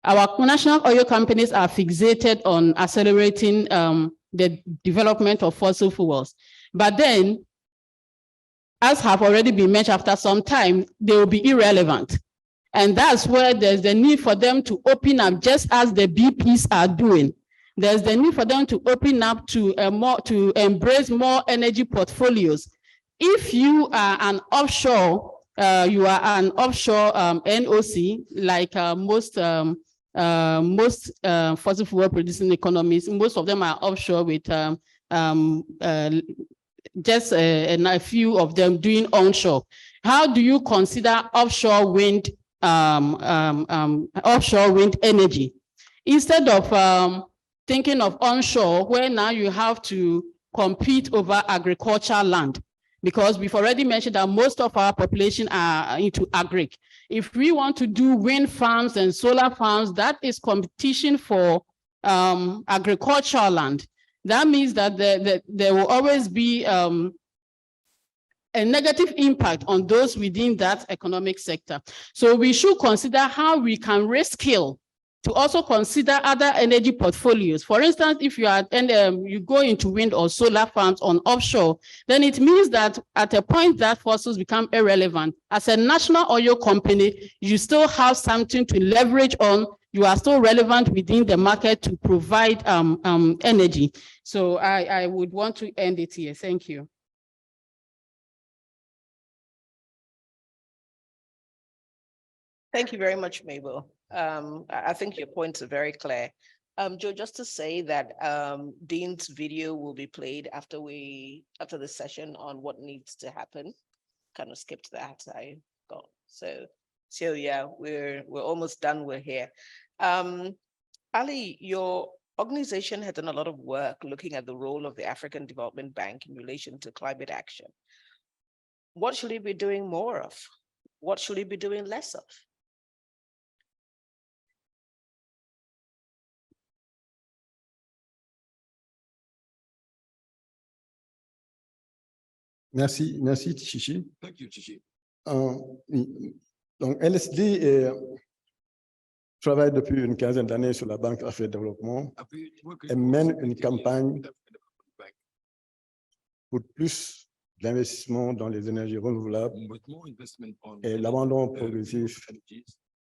Our national oil companies are fixated on accelerating the development of fossil fuels. But then, as have already been mentioned, after some time, they will be irrelevant. And that's where there's the need for them to open up, just as the BPs are doing. There's the need for them to open up to embrace more energy portfolios. If you are an offshore, NOC, like most fossil fuel producing economies, most of them are offshore with just a few of them doing onshore. How do you consider offshore wind energy? Instead of thinking of onshore, where now you have to compete over agricultural land, because we've already mentioned that most of our population are into agric. If we want to do wind farms and solar farms, that is competition for agricultural land. That means that there will always be a negative impact on those within that economic sector. So we should consider how we can reskill to also consider other energy portfolios. For instance, if you are you go into wind or solar farms on offshore, then it means that at a point that fossils become irrelevant, as a national oil company, you still have something to leverage on. You are still relevant within the market to provide energy. So I would want to end it here. Thank you. Thank you very much, Mabel. I think your points are very clear. Joe, just to say that Dean's video will be played after the session on what needs to happen. Kind of skipped that. I got so yeah, we're almost done. We're here. Ali, your organization has done a lot of work looking at the role of the African Development Bank in relation to climate action. What should it be doing more of? What should it be doing less of? Merci, ChiChi. Thank you, ChiChi. Donc, LSD travaille depuis une quinzaine d'années sur la Banque Afrique de Développement et mène une campagne pour plus d'investissement dans les énergies renouvelables et l'abandon progressif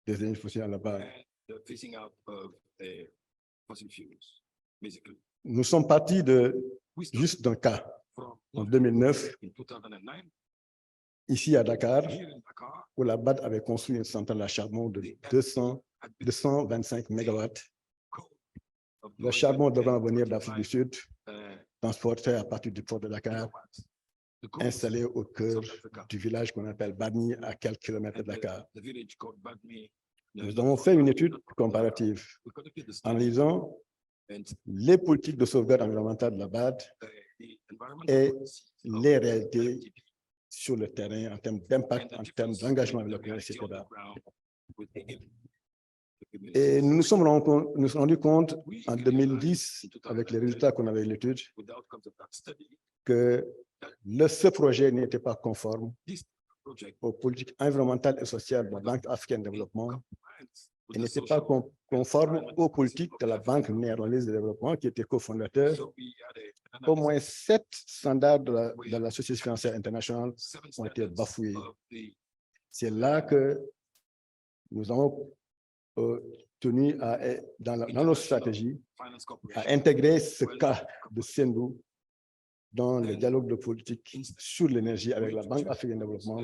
des énergies fossiles à la base. Nous sommes partis juste d'un cas. En 2009, ici à Dakar, où la BAD avait construit une centrale à charbon de 225 mégawatts. Le charbon devant venir d'Afrique du Sud, transporté à partir du port de Dakar, installé au cœur du village qu'on appelle Badni, à quelques kilomètres de Dakar. Nous avons fait une étude comparative en lisant les politiques de sauvegarde environnementale de la BAD et les réalités sur le terrain en termes d'impact, en termes d'engagement avec le commerce, etc. Et nous nous sommes rendus compte en 2010, avec les résultats qu'on avait de l'étude, que ce projet n'était pas conforme aux politiques environnementales et sociales de la Banque africaine de développement et n'était pas conforme aux politiques de la Banque néerlandaise de développement, qui était cofondateur. Au moins 7 standards de la Société financière internationale ont été bafoués. C'est là que nous avons tenu dans nos stratégies à intégrer ce cas de Sendou dans le dialogue de politique sur l'énergie avec la Banque africaine de développement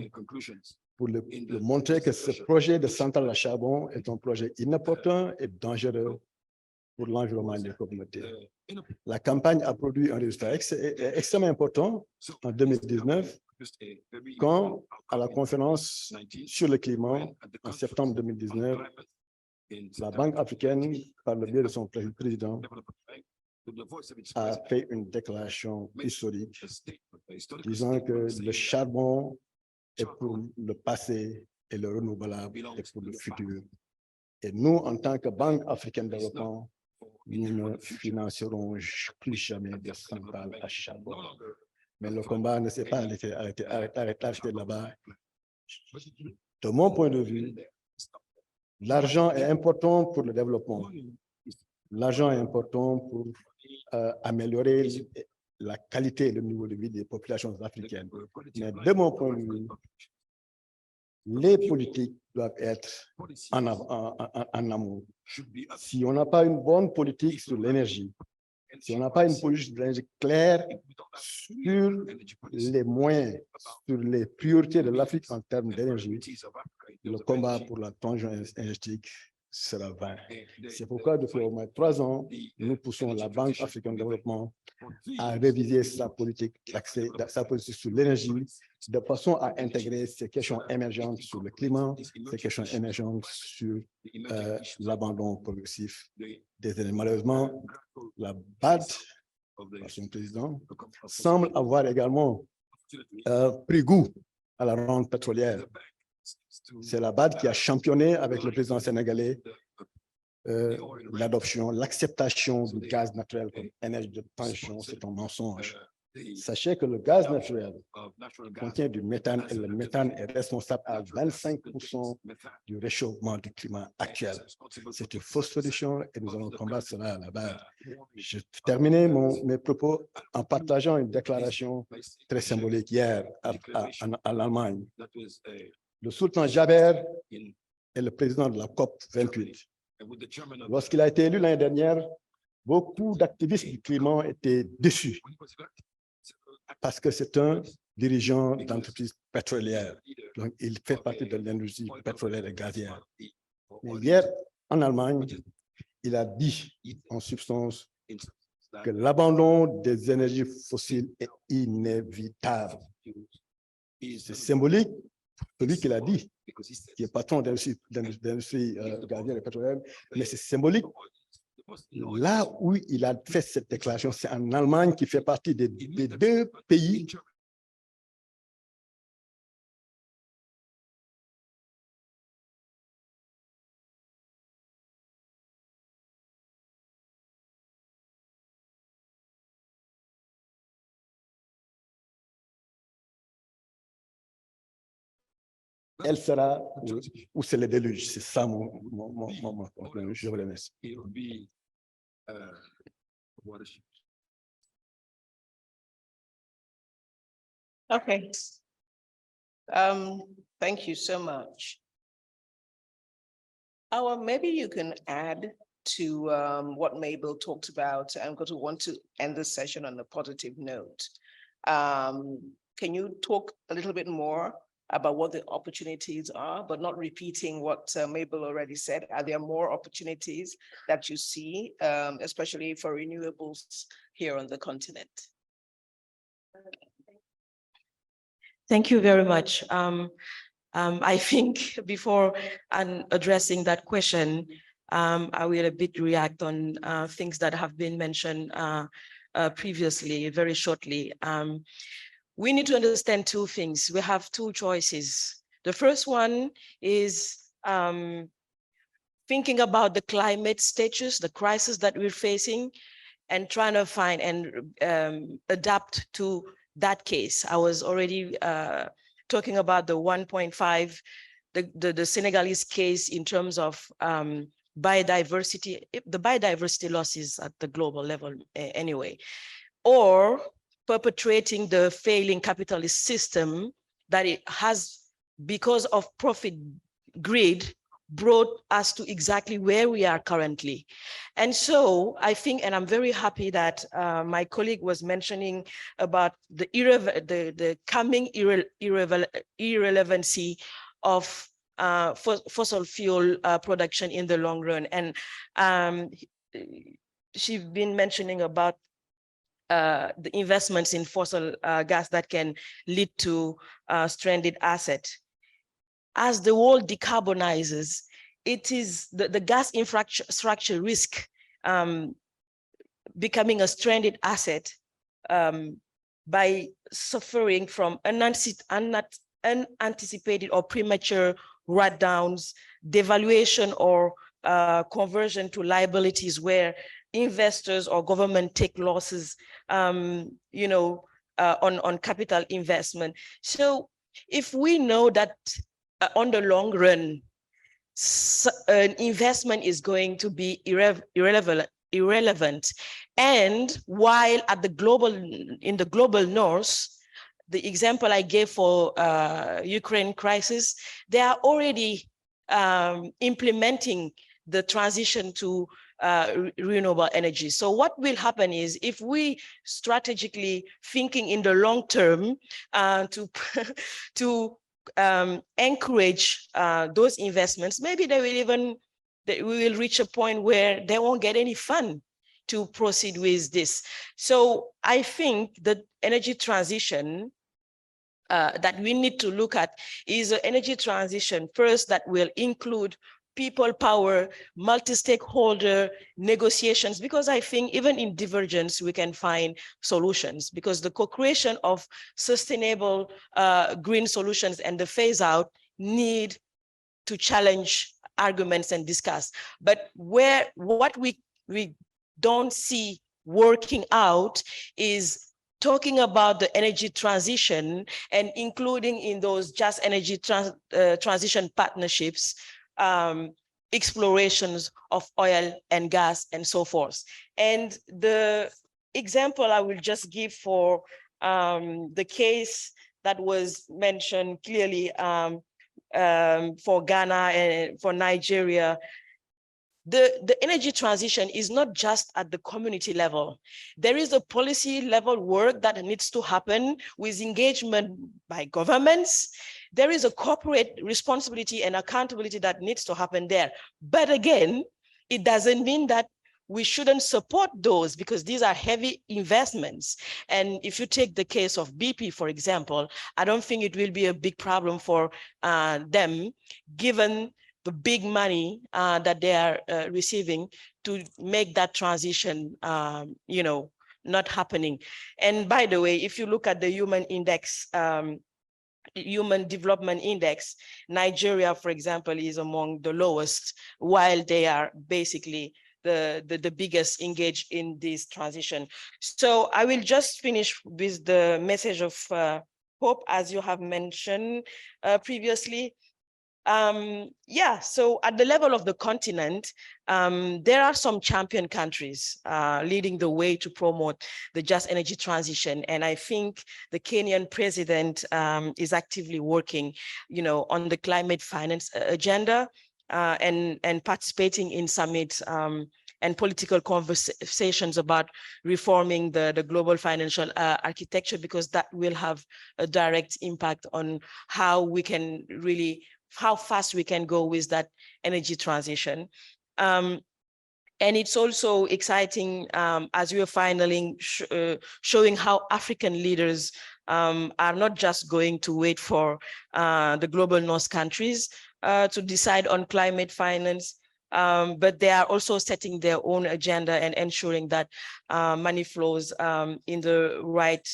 pour le montrer que ce projet de centrale à charbon est un projet inopportun et dangereux pour l'environnement des communautés. La campagne a produit un résultat extrêmement important en 2019, quand, à la conférence sur le climat en septembre 2019, la Banque africaine, par le biais de son président, a fait une déclaration historique disant que le charbon est pour le passé et le renouvelable est pour le futur. Et nous, en tant que Banque africaine de développement, nous ne financerons plus jamais de centrales à charbon. Mais le combat ne s'est pas arrêté là-bas. De mon point de vue, l'argent est important pour le développement. L'argent est important pour améliorer la qualité et le niveau de vie des populations africaines. Mais de mon point de vue, les politiques doivent être en amont. Si on n'a pas une bonne politique sur l'énergie, si on n'a pas une politique d'énergie claire sur les moyens, sur les priorités de l'Afrique en termes d'énergie, le combat pour la transition énergétique sera vain. C'est pourquoi, depuis au moins 3 ans, nous poussons la Banque africaine de développement à réviser sa politique sur l'énergie, de façon à intégrer ces questions émergentes sur le climat, ces questions émergentes sur l'abandon progressif des énergies. Malheureusement, la BAD, par son président, semble avoir également pris goût à la rente pétrolière. C'est la BAD qui a championné avec le président sénégalais l'adoption, l'acceptation du gaz naturel comme énergie de transition. C'est un mensonge. Sachez que le gaz naturel contient du méthane et le méthane est responsable à 25% du réchauffement du climat actuel. C'est une fausse solution et nous allons combattre cela à la base. Je terminais mes propos en partageant une déclaration très symbolique hier à l'Allemagne. Le sultan Jaber est le président de la COP 28. Lorsqu'il a été élu l'année dernière, beaucoup d'activistes du climat étaient déçus parce que c'est un dirigeant d'entreprise pétrolière. Donc, il fait partie de l'industrie pétrolière et gazière. Mais hier, en Allemagne, il a dit en substance que l'abandon des énergies fossiles est inévitable. C'est symbolique, celui qui l'a dit, qui est patron de l'industrie gazière et pétrolière, mais c'est symbolique. Là où il a fait cette déclaration, c'est en Allemagne, qui fait partie des 2 pays elle sera où c'est le déluge. C'est ça mon je vous remercie. Okay. Thank you so much. Maybe you can add to what Mabel talked about. I'm going to want to end this session on a positive note. Can you talk a little bit more about what the opportunities are, but not repeating what Mabel already said? Are there more opportunities that you see, especially for renewables here on the continent? Thank you very much. I think before addressing that question, I will a bit react on things that have been mentioned previously, very shortly. We need to understand 2 things. We have 2 choices. The first one is thinking about the climate status, the crisis that we're facing, and trying to find and adapt to that case. I was already talking about the 1.5 the Senegalese case in terms of biodiversity, the biodiversity losses at the global level anyway, or perpetuating the failing capitalist system that it has, because of profit greed, brought us to exactly where we are currently. And so I think, and I'm very happy that my colleague was mentioning about the coming irrelevancy of fossil fuel production in the long run. And she's been mentioning about the investments in fossil gas that can lead to stranded asset. As the world decarbonizes, it is the gas infrastructure risk becoming a stranded asset by suffering from unanticipated or premature write-downs, devaluation, or conversion to liabilities where investors or government take losses, on capital investment. So if we know that on the long run, an investment is going to be irrelevant, and while in the global north, the example I gave for Ukraine crisis, they are already implementing the transition to renewable energy. So what will happen is, if we strategically thinking in the long term to encourage those investments, maybe we will reach a point where they won't get any fund to proceed with this. So I think the energy transition that we need to look at is an energy transition first that will include people power, multi-stakeholder negotiations, because I think even in divergence, we can find solutions, because the co-creation of sustainable green solutions and the phase out need to challenge arguments and discuss. But what we don't see working out is talking about the energy transition and including in those just energy transition partnerships, explorations of oil and gas and so forth. And the example I will just give for the case that was mentioned clearly for Ghana and for Nigeria, the energy transition is not just at the community level. There is a policy level work that needs to happen with engagement by governments. There is a corporate responsibility and accountability that needs to happen there. But again, it doesn't mean that we shouldn't support those, because these are heavy investments. And if you take the case of BP, for example, I don't think it will be a big problem for them, given the big money that they are receiving to make that transition, not happening. And by the way, if you look at the human index, Human Development Index, Nigeria, for example, is among the lowest, while they are basically the biggest engaged in this transition. So I will just finish with the message of hope, as you have mentioned previously. So at the level of the continent, there are some champion countries leading the way to promote the just energy transition. And I think the Kenyan president is actively working, on the climate finance agenda and participating in summits and political conversations about reforming the global financial architecture, because that will have a direct impact on how fast we can go with that energy transition. And it's also exciting as we are finally showing how African leaders are not just going to wait for the global North countries to decide on climate finance, but they are also setting their own agenda and ensuring that money flows in the right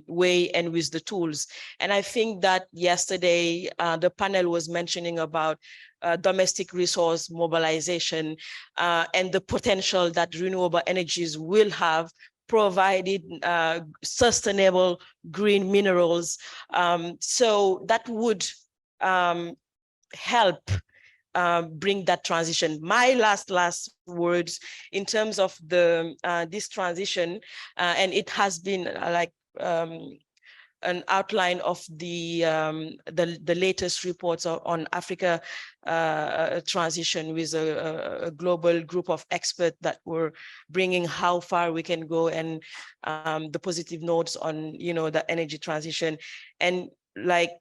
way and with the tools. And I think that yesterday the panel was mentioning about domestic resource mobilization and the potential that renewable energies will have, provided sustainable green minerals. So that would help bring that transition. My last words in terms of the this transition, and it has been like an outline of the latest reports on Africa transition with a global group of experts that were bringing how far we can go and the positive notes on, you know, the energy transition. And like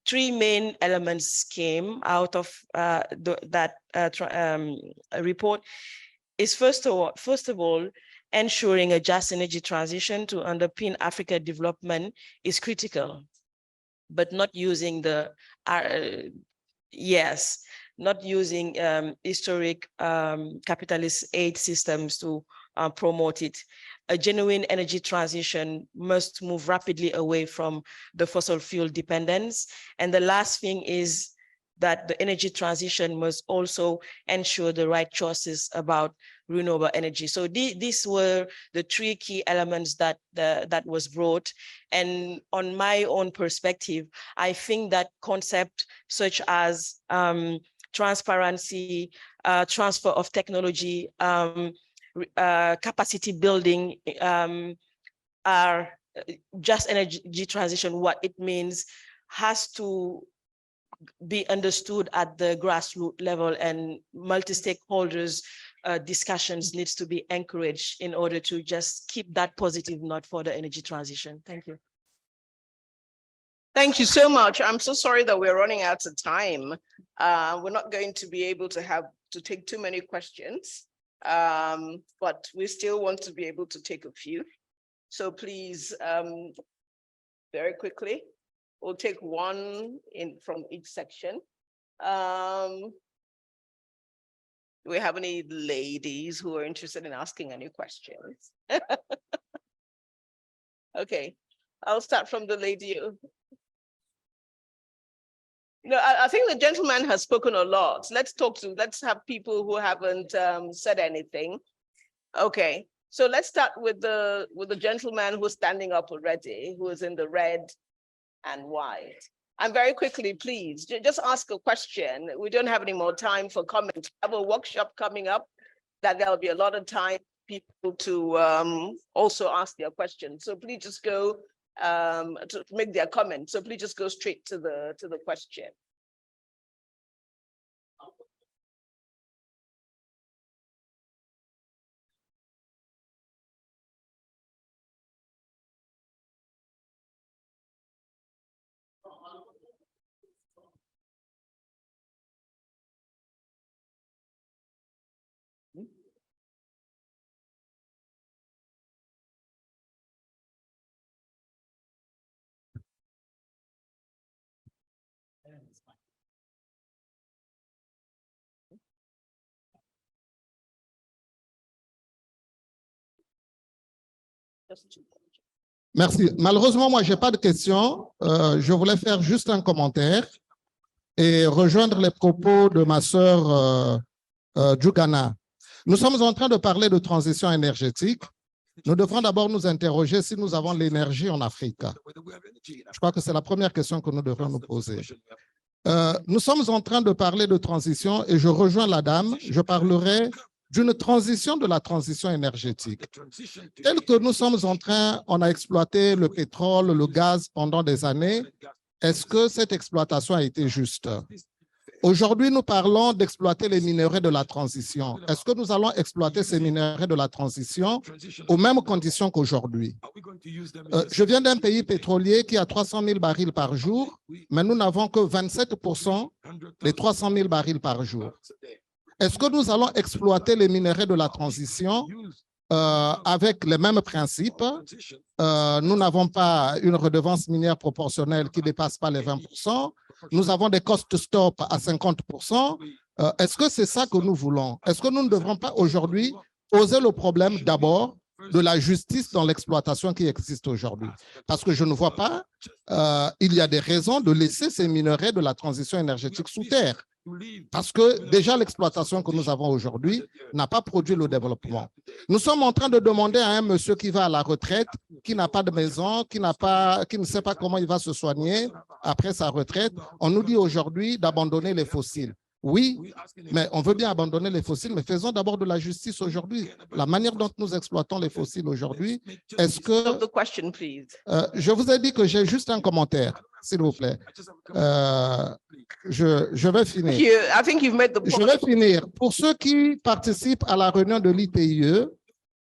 3 main elements came out of that report. Is first of all, ensuring a just energy transition to underpin Africa development is critical, but not using the not using historic capitalist aid systems to promote it. A genuine energy transition must move rapidly away from the fossil fuel dependence. And the last thing is that the energy transition must also ensure the right choices about renewable energy. So these were the 3 key elements that that was brought. And on my own perspective, I think that concept such as transparency, transfer of technology, capacity building are just energy transition, what it means has to be understood at the grassroots level, and multi-stakeholders discussions needs to be encouraged in order to just keep that positive note for the energy transition. Thank you. Thank you so much. I'm so sorry that we're running out of time. We're not going to be able to take too many questions, but we still want to be able to take a few. So please, very quickly, we'll take one from each section. Do we have any ladies who are interested in asking any questions? Okay, I'll start from the lady. No, I think the gentleman has spoken a lot. Let's have people who haven't said anything. Okay, so let's start with the gentleman who's standing up already, who is in the red and white. And very quickly, please, just ask a question. We don't have any more time for comments. We have a workshop coming up that there'll be a lot of time for people to also ask their questions. So please just go to make their comments. So please just go straight to the question. Merci. Malheureusement, moi, je n'ai pas de questions. Je voulais faire juste un commentaire et rejoindre les propos de ma sœur Djougana. Nous sommes en train de parler de transition énergétique. Nous devrons d'abord nous interroger si nous avons l'énergie en Afrique. Je crois que c'est la première question que nous devrions nous poser. Nous sommes en train de parler de transition et je rejoins la dame. Je parlerai d'une transition de la transition énergétique. Tel que nous sommes en train, on a exploité le pétrole, le gaz pendant des années. Est-ce que cette exploitation a été juste? Aujourd'hui, nous parlons d'exploiter les minerais de la transition. Est-ce que nous allons exploiter ces minerais de la transition aux mêmes conditions qu'aujourd'hui? Je viens d'un pays pétrolier qui a 300 000 barils par jour, mais nous n'avons que 27% des 300 000 barils par jour. Est-ce que nous allons exploiter les minerais de la transition avec les mêmes principes? Nous n'avons pas une redevance minière proportionnelle qui ne dépasse pas les 20%. Nous avons des cost stop à 50%. Est-ce que c'est ça que nous voulons? Est-ce que nous ne devrons pas aujourd'hui poser le problème d'abord de la justice dans l'exploitation qui existe aujourd'hui. Parce que je ne vois pas, il y a des raisons de laisser ces minerais de la transition énergétique sous terre. Parce que déjà l'exploitation que nous avons aujourd'hui n'a pas produit le développement. Nous sommes en train de demander à un monsieur qui va à la retraite, qui n'a pas de maison, qui ne sait pas comment il va se soigner après sa retraite. On nous dit aujourd'hui d'abandonner les fossiles. Oui, mais on veut bien abandonner les fossiles, mais faisons d'abord de la justice aujourd'hui. La manière dont nous exploitons les fossiles aujourd'hui, est-ce que... je vous ai dit que j'ai juste un commentaire, s'il vous plaît. Je vais finir. Je vais finir. Pour ceux qui participent à la réunion de l'ITIE,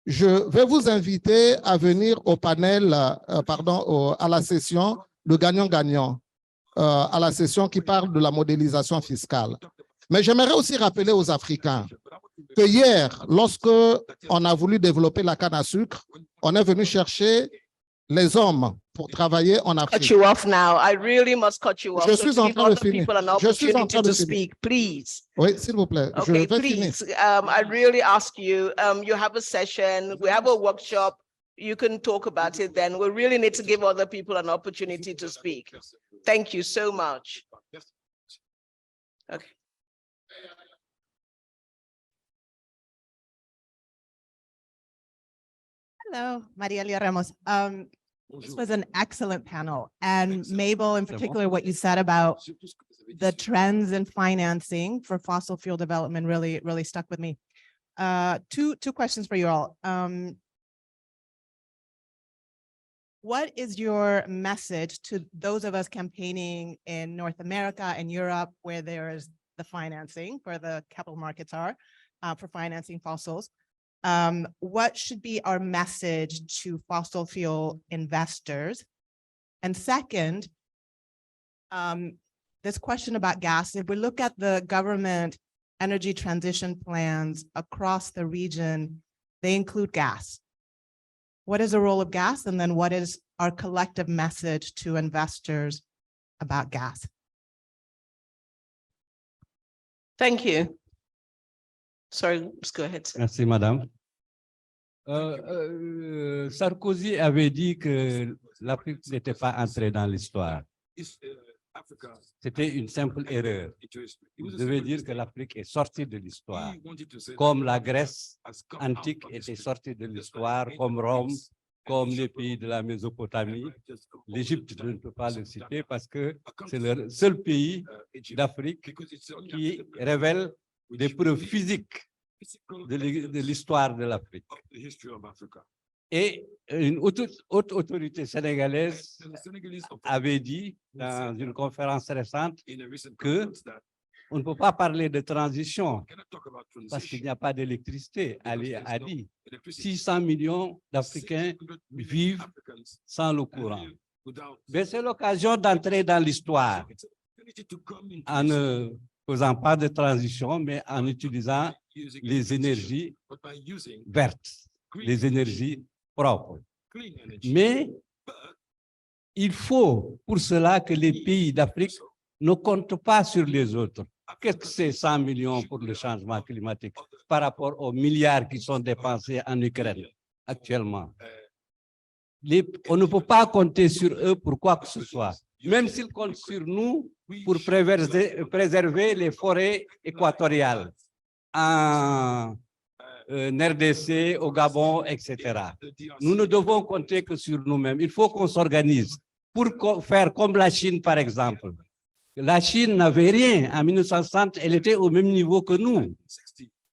je vais vous inviter à venir au panel, à la session de gagnant-gagnant, à la session qui parle de la modélisation fiscale. Mais j'aimerais aussi rappeler aux Africains que hier, lorsque on a voulu développer la canne à sucre, on est venu chercher les hommes pour travailler en Afrique. Cut you off now. I really must cut you off. Je suis en train de finir. Je suis en train de finir. Please. Oui, s'il vous plaît. Okay, please. I really ask you, you have a session, we have a workshop, you can talk about it then. We really need to give other people an opportunity to speak. Thank you so much. Okay. Hello, Maria Elia Ramos. This was an excellent panel, and Mabel, in particular, what you said about the trends in financing for fossil fuel development really stuck with me. Two questions for you all. What is your message to those of us campaigning in North America and Europe, where there is the financing, where the capital markets are for financing fossils? What should be our message to fossil fuel investors? And second, this question about gas, if we look at the government energy transition plans across the region, they include gas. What is the role of gas? And then what is our collective message to investors about gas? Thank you. Sorry, let's go ahead. Merci, madame. Sarkozy avait dit que l'Afrique n'était pas entrée dans l'histoire. C'était une simple erreur. Il devait dire que l'Afrique est sortie de l'histoire, comme la Grèce antique était sortie de l'histoire, comme Rome, comme les pays de la Mésopotamie. L'Égypte, je ne peux pas le citer parce que c'est le seul pays d'Afrique qui révèle des preuves physiques de l'histoire de l'Afrique. Et une haute autorité sénégalaise avait dit dans une conférence récente que on ne peut pas parler de transition parce qu'il n'y a pas d'électricité. Ali a dit 600 millions d'Africains vivent sans le courant. Mais c'est l'occasion d'entrer dans l'histoire en ne faisant pas de transition, mais en utilisant les énergies vertes, les énergies propres. Mais il faut pour cela que les pays d'Afrique ne comptent pas sur les autres. Qu'est-ce que c'est 100 millions pour le changement climatique par rapport aux milliards qui sont dépensés en Ukraine actuellement? On ne peut pas compter sur eux pour quoi que ce soit, même s'ils comptent sur nous pour préserver les forêts équatoriales en RDC, au Gabon, etc. Nous ne devons compter que sur nous-mêmes. Il faut qu'on s'organise pour faire comme la Chine, par exemple. La Chine n'avait rien. En 1960, elle était au même niveau que nous.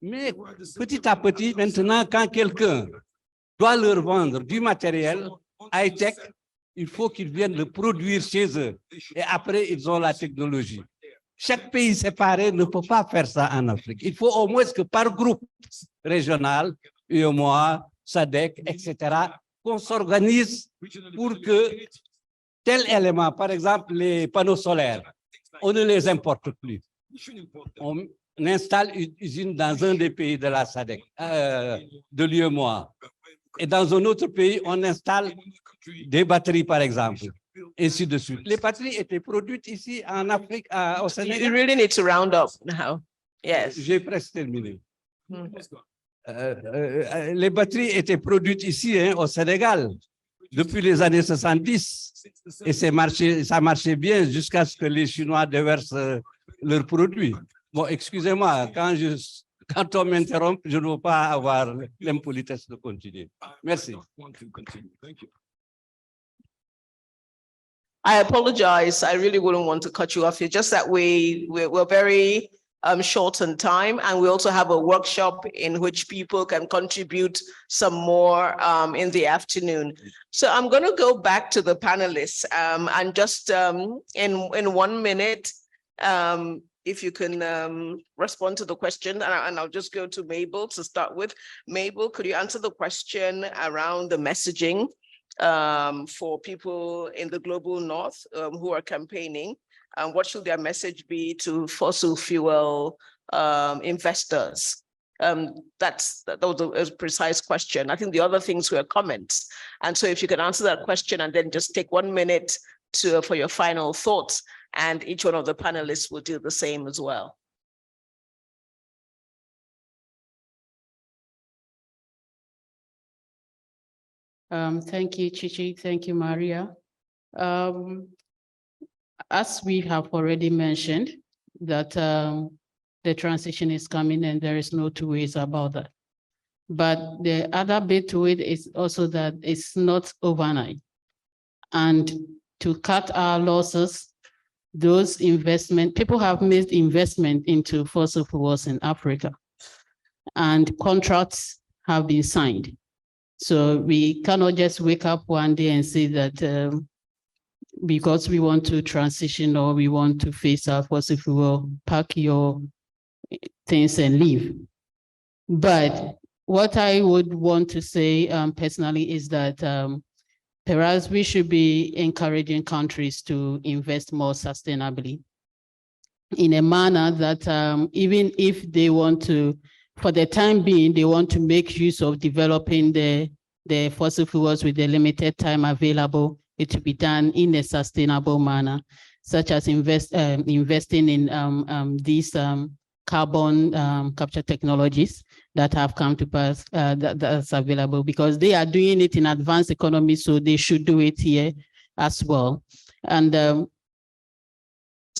Mais petit à petit, maintenant, quand quelqu'un doit leur vendre du matériel high-tech, il faut qu'ils viennent le produire chez eux. Et après, ils ont la technologie. Chaque pays séparé ne peut pas faire ça en Afrique. Il faut au moins que par groupe régional, UEMOA, SADC, etc., qu'on s'organise pour que tel élément, par exemple les panneaux solaires, on ne les importe plus. On installe une usine dans un des pays de la SADC, de l'UEMOA. Et dans un autre pays, on installe des batteries, par exemple. Ainsi de suite. Les batteries étaient produites ici en Afrique, au Sénégal. You really need to round up now. Yes. J'ai presque terminé. les batteries étaient produites ici, hein, au Sénégal, depuis les années 70. Et ça marchait bien jusqu'à ce que les Chinois déversent leurs produits. Bon, excusez-moi, quand on m'interrompt, je ne veux pas avoir l'impolitesse de continuer. Merci. I apologize. I really wouldn't want to cut you off here. Just that we're very short on time, and we also have a workshop in which people can contribute some more in the afternoon. So I'm going to go back to the panelists and just in 1 minute, if you can respond to the question, and I'll just go to Mabel to start with. Mabel, could you answer the question around the messaging for people in the global north who are campaigning? And what should their message be to fossil fuel investors? That was a precise question. I think the other things were comments. And so if you can answer that question and then just take 1 minute for your final thoughts, and each one of the panelists will do the same as well. Thank you, ChiChi. Thank you, Maria. As we have already mentioned, that the transition is coming and there is no two ways about that. But the other bit to it is also that it's not overnight. And to cut our losses, those people have made investment into fossil fuels in Africa, and contracts have been signed. So we cannot just wake up one day and say that because we want to transition or we want to phase out fossil fuel, pack your things and leave. But what I would want to say personally is that perhaps we should be encouraging countries to invest more sustainably in a manner that even if they want to, for the time being, they want to make use of developing the fossil fuels with the limited time available, it to be done in a sustainable manner, such as investing in these carbon capture technologies that have come to pass, that's available, because they are doing it in advanced economies, so they should do it here as well. And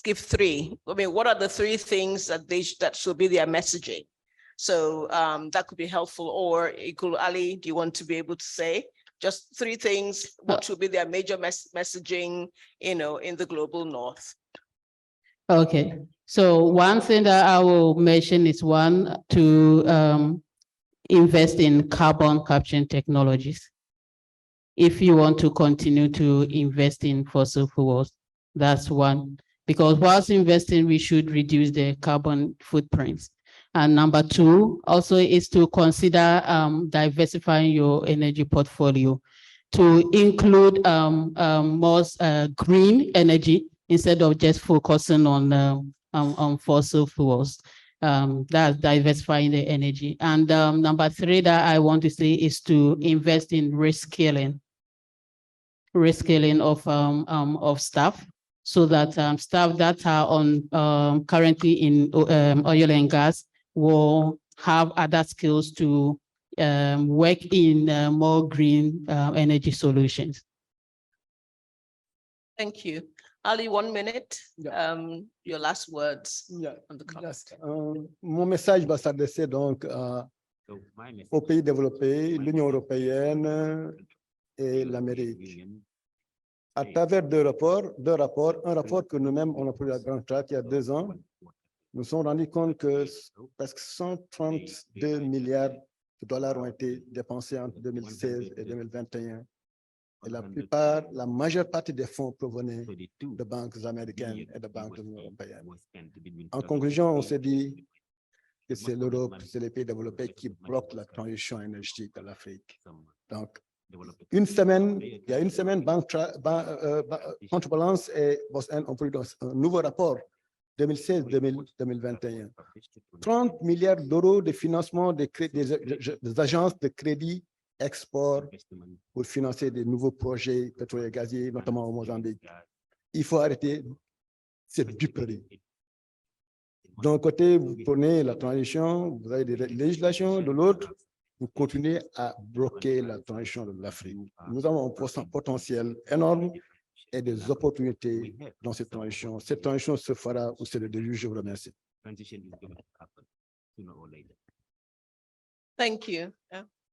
give three. I mean, what are the three things that should be their messaging? So that could be helpful. Or Ikulu Ali, do you want to be able to say just three things? What should be their major messaging, in the global north? Okay, so one thing that I will mention is one, to invest in carbon capture technologies. If you want to continue to invest in fossil fuels, that's one. Because whilst investing, we should reduce the carbon footprints. And number two also is to consider diversifying your energy portfolio to include more green energy instead of just focusing on fossil fuels. That's diversifying the energy. And number three that I want to say is to invest in reskilling of staff, so that staff that are on currently in oil and gas will have other skills to work in more green energy solutions. Thank you. Ali, 1 minute. Yeah. Your last words. Yeah. On the comment. Mon message va s'adresser donc aux pays développés, l'Union européenne et l'Amérique. À travers deux rapports, un rapport que nous-mêmes on a pris à Grand Track il y a 2 ans, nous nous sommes rendus compte que presque 132 milliards de dollars ont été dépensés entre 2016 et 2021. Et la majeure partie des fonds provenaient de banques américaines et de banques de l'Union européenne. En conclusion, on s'est dit que c'est l'Europe, c'est les pays développés qui bloquent la transition énergétique de l'Afrique. Donc, il y a une semaine, Contrebalance et Boston ont pris un nouveau rapport 2016-2021. 30 milliards d'euros de financement des agences de crédit export pour financer des nouveaux projets pétroliers et gaziers, notamment au Mozambique. Il faut arrêter cette duperie. D'un côté, vous prenez la transition, vous avez des législations, de l'autre, vous continuez à bloquer la transition de l'Afrique. Nous avons un potentiel énorme et des opportunités dans cette transition. Cette transition se fera où c'est le début. Je vous remercie. Thank you.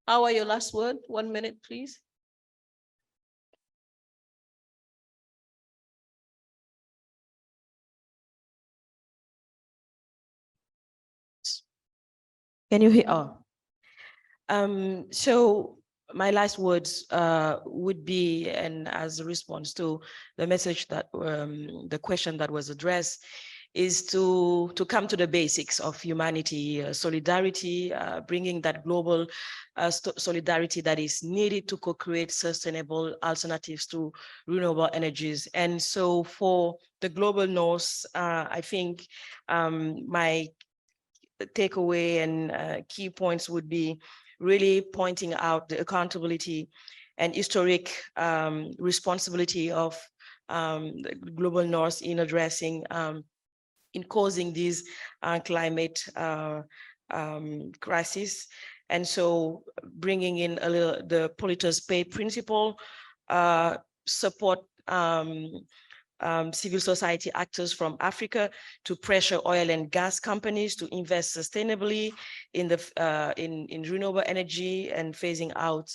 How are your last word? 1 minute, please. Can you hear? Oh. So my last words would be, and as a response to the message that the question that was addressed, is to come to the basics of humanity, solidarity, bringing that global solidarity that is needed to co-create sustainable alternatives to renewable energies. And so for the global north, I think my takeaway and key points would be really pointing out the accountability and historic responsibility of the global north in addressing, in causing these climate crisis. And so bringing in a little the polluter's pay principle, support civil society actors from Africa to pressure oil and gas companies to invest sustainably in the in renewable energy and phasing out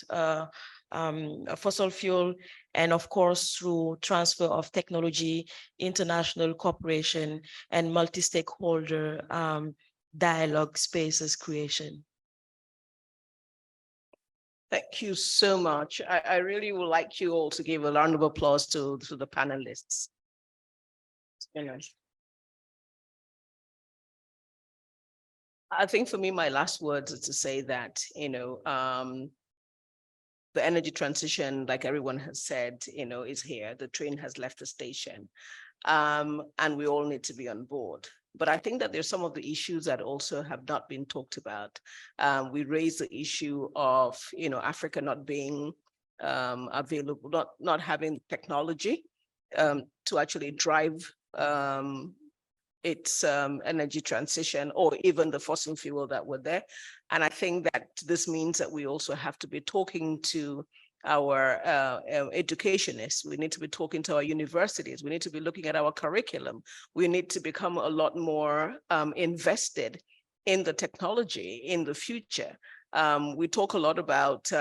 fossil fuel, and of course through transfer of technology, international cooperation, and multi-stakeholder dialogue spaces creation. Thank you so much. I really would like you all to give a round of applause to the panelists. I think for me, my last words is to say that, the energy transition, like everyone has said, is here. The train has left the station, and we all need to be on board. But I think that there's some of the issues that also have not been talked about. We raised the issue of, Africa not being available, not having technology to actually drive its energy transition, or even the fossil fuel that were there. And I think that this means that we also have to be talking to our educationists. We need to be talking to our universities. We need to be looking at our curriculum. We need to become a lot more invested in the technology in the future. We talk a lot about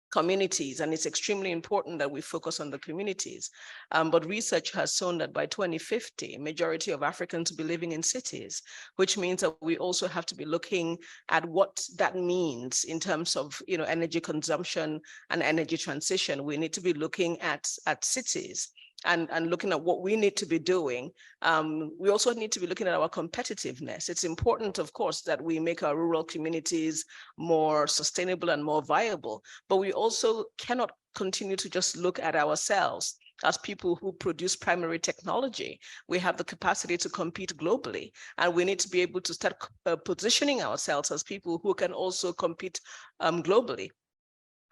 communities, and it's extremely important that we focus on the communities. But research has shown that by 2050, majority of Africans will be living in cities, which means that we also have to be looking at what that means in terms of energy consumption and energy transition. We need to be looking at cities and looking at what we need to be doing. We also need to be looking at our competitiveness. It's important, of course, that we make our rural communities more sustainable and more viable, but we also cannot continue to just look at ourselves as people who produce primary technology. We have the capacity to compete globally, and we need to be able to start positioning ourselves as people who can also compete globally.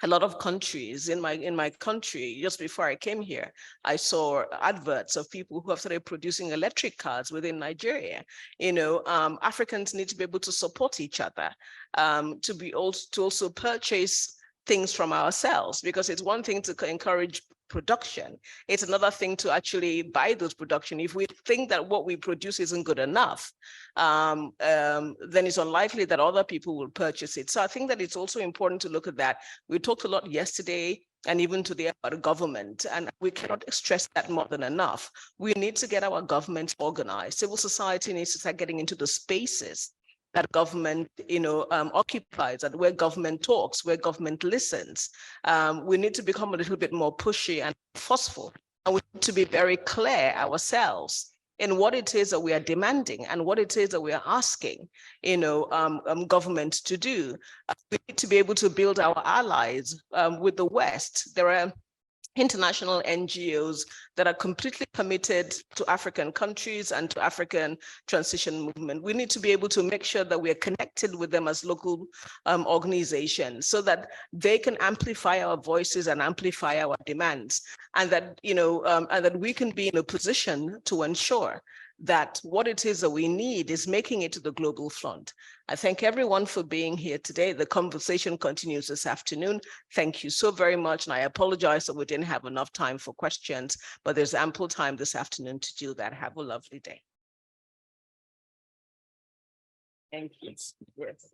A lot of countries in my country, just before I came here, I saw adverts of people who have started producing electric cars within Nigeria. Africans need to be able to support each other, to also purchase things from ourselves, because it's one thing to encourage production. It's another thing to actually buy those production. If we think that what we produce isn't good enough, then it's unlikely that other people will purchase it. So I think that it's also important to look at that. We talked a lot yesterday and even today about government, and we cannot stress that more than enough. We need to get our governments organized. Civil society needs to start getting into the spaces that government, occupies, and where government talks, where government listens. We need to become a little bit more pushy and forceful, and we need to be very clear ourselves in what it is that we are demanding and what it is that we are asking, government to do. We need to be able to build our allies with the West. There are international NGOs that are completely committed to African countries and to African transition movement. We need to be able to make sure that we are connected with them as local organizations, so that they can amplify our voices and amplify our demands, and that and that we can be in a position to ensure that what it is that we need is making it to the global front. I thank everyone for being here today. The conversation continues this afternoon. Thank you so very much. And I apologize that we didn't have enough time for questions, but there's ample time this afternoon to do that. Have a lovely day. Thank you. Yes.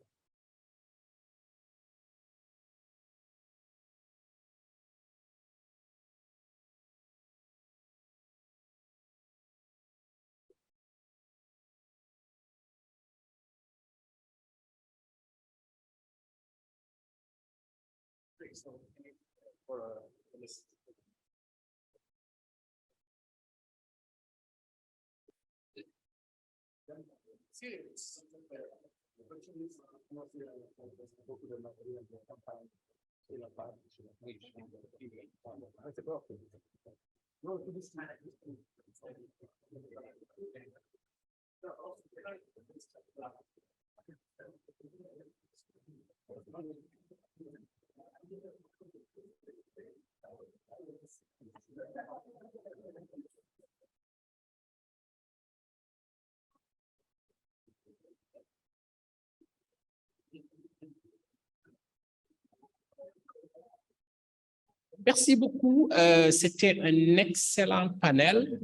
Merci beaucoup. C'était un excellent panel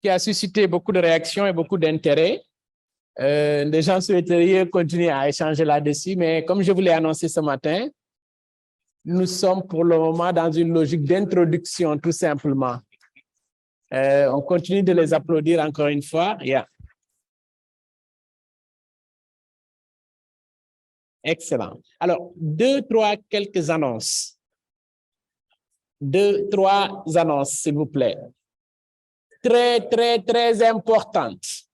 qui a suscité beaucoup de réactions et beaucoup d'intérêt. Les gens souhaiteriez continuer à échanger là-dessus, mais comme je vous l'ai annoncé ce matin, nous sommes pour le moment dans une logique d'introduction, tout simplement. On continue de les applaudir encore une fois. Yeah. Excellent. Alors, quelques annonces. 2, 3 annonces, s'il vous plaît. Très importantes.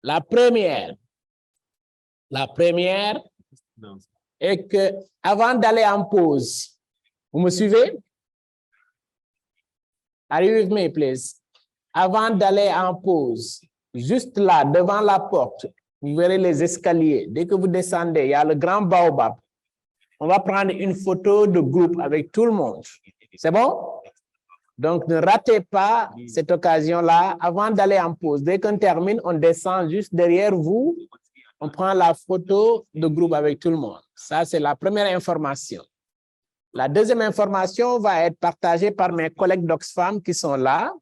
La première est que avant d'aller en pause, vous me suivez? Are you with me, please? Avant d'aller en pause, juste là, devant la porte, vous verrez les escaliers. Dès que vous descendez, il y a le grand baobab. On va prendre une photo de groupe avec tout le monde. C'est bon? Donc, ne ratez pas cette occasion-là avant d'aller en pause. Dès qu'on termine, on descend juste derrière vous. On prend la photo de groupe avec tout le monde. Ça, c'est la première information. La deuxième information va être partagée par mes collègues d'Oxfam qui sont là.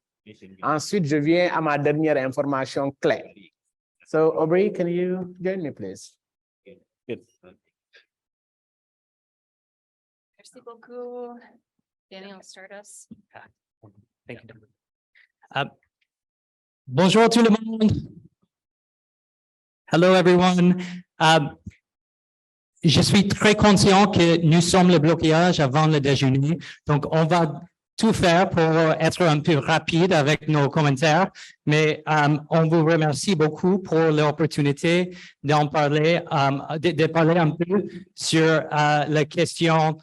Ensuite, je viens à ma dernière information clé. So, Aubrey, can you join me, please? Good. Merci beaucoup. Daniel, start us. Thank you. Bonjour tout le monde. Hello everyone. Je suis très conscient que nous sommes le blocage avant le déjeuner, donc on va tout faire pour être un peu rapide avec nos commentaires, mais on vous remercie beaucoup pour l'opportunité d'en parler, de parler un peu sur la question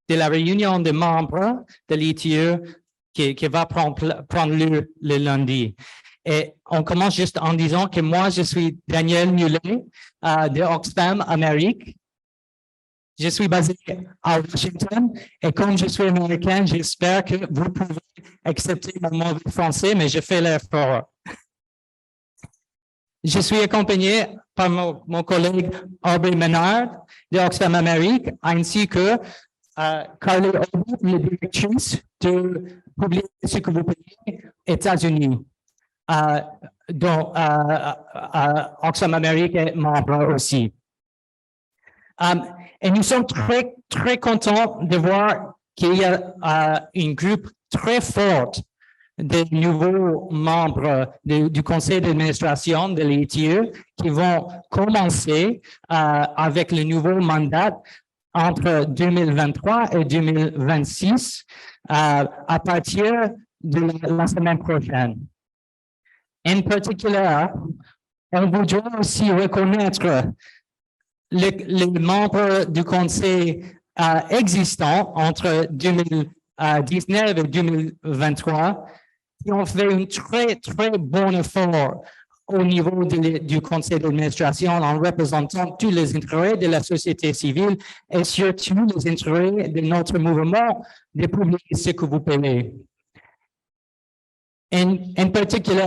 de la réunion des membres de l'ITIE qui va prendre lieu le lundi. Et on commence juste en disant que moi, je suis Daniel Nullet de Oxfam Amérique. Je suis basé à Washington et comme je suis américain, j'espère que vous pouvez accepter mon mauvais français, mais je fais l'effort. Je suis accompagné par mon collègue Aubrey Menard de Oxfam Amérique, ainsi que Carly Ober, la directrice de Publier ce que vous payez États-Unis, dont Oxfam Amérique est membre aussi. Et nous sommes très contents de voir qu'il y a un groupe très fort de nouveaux membres du conseil d'administration de l'ITIE qui vont commencer avec le nouveau mandat entre 2023 et 2026 à partir de la semaine prochaine. En particulier, on voudrait aussi reconnaître les membres du conseil existants entre 2019 et 2023 qui ont fait un très bon effort au niveau du conseil d'administration en représentant tous les intérêts de la société civile et surtout les intérêts de notre mouvement de publier ce que vous payez. In particulier,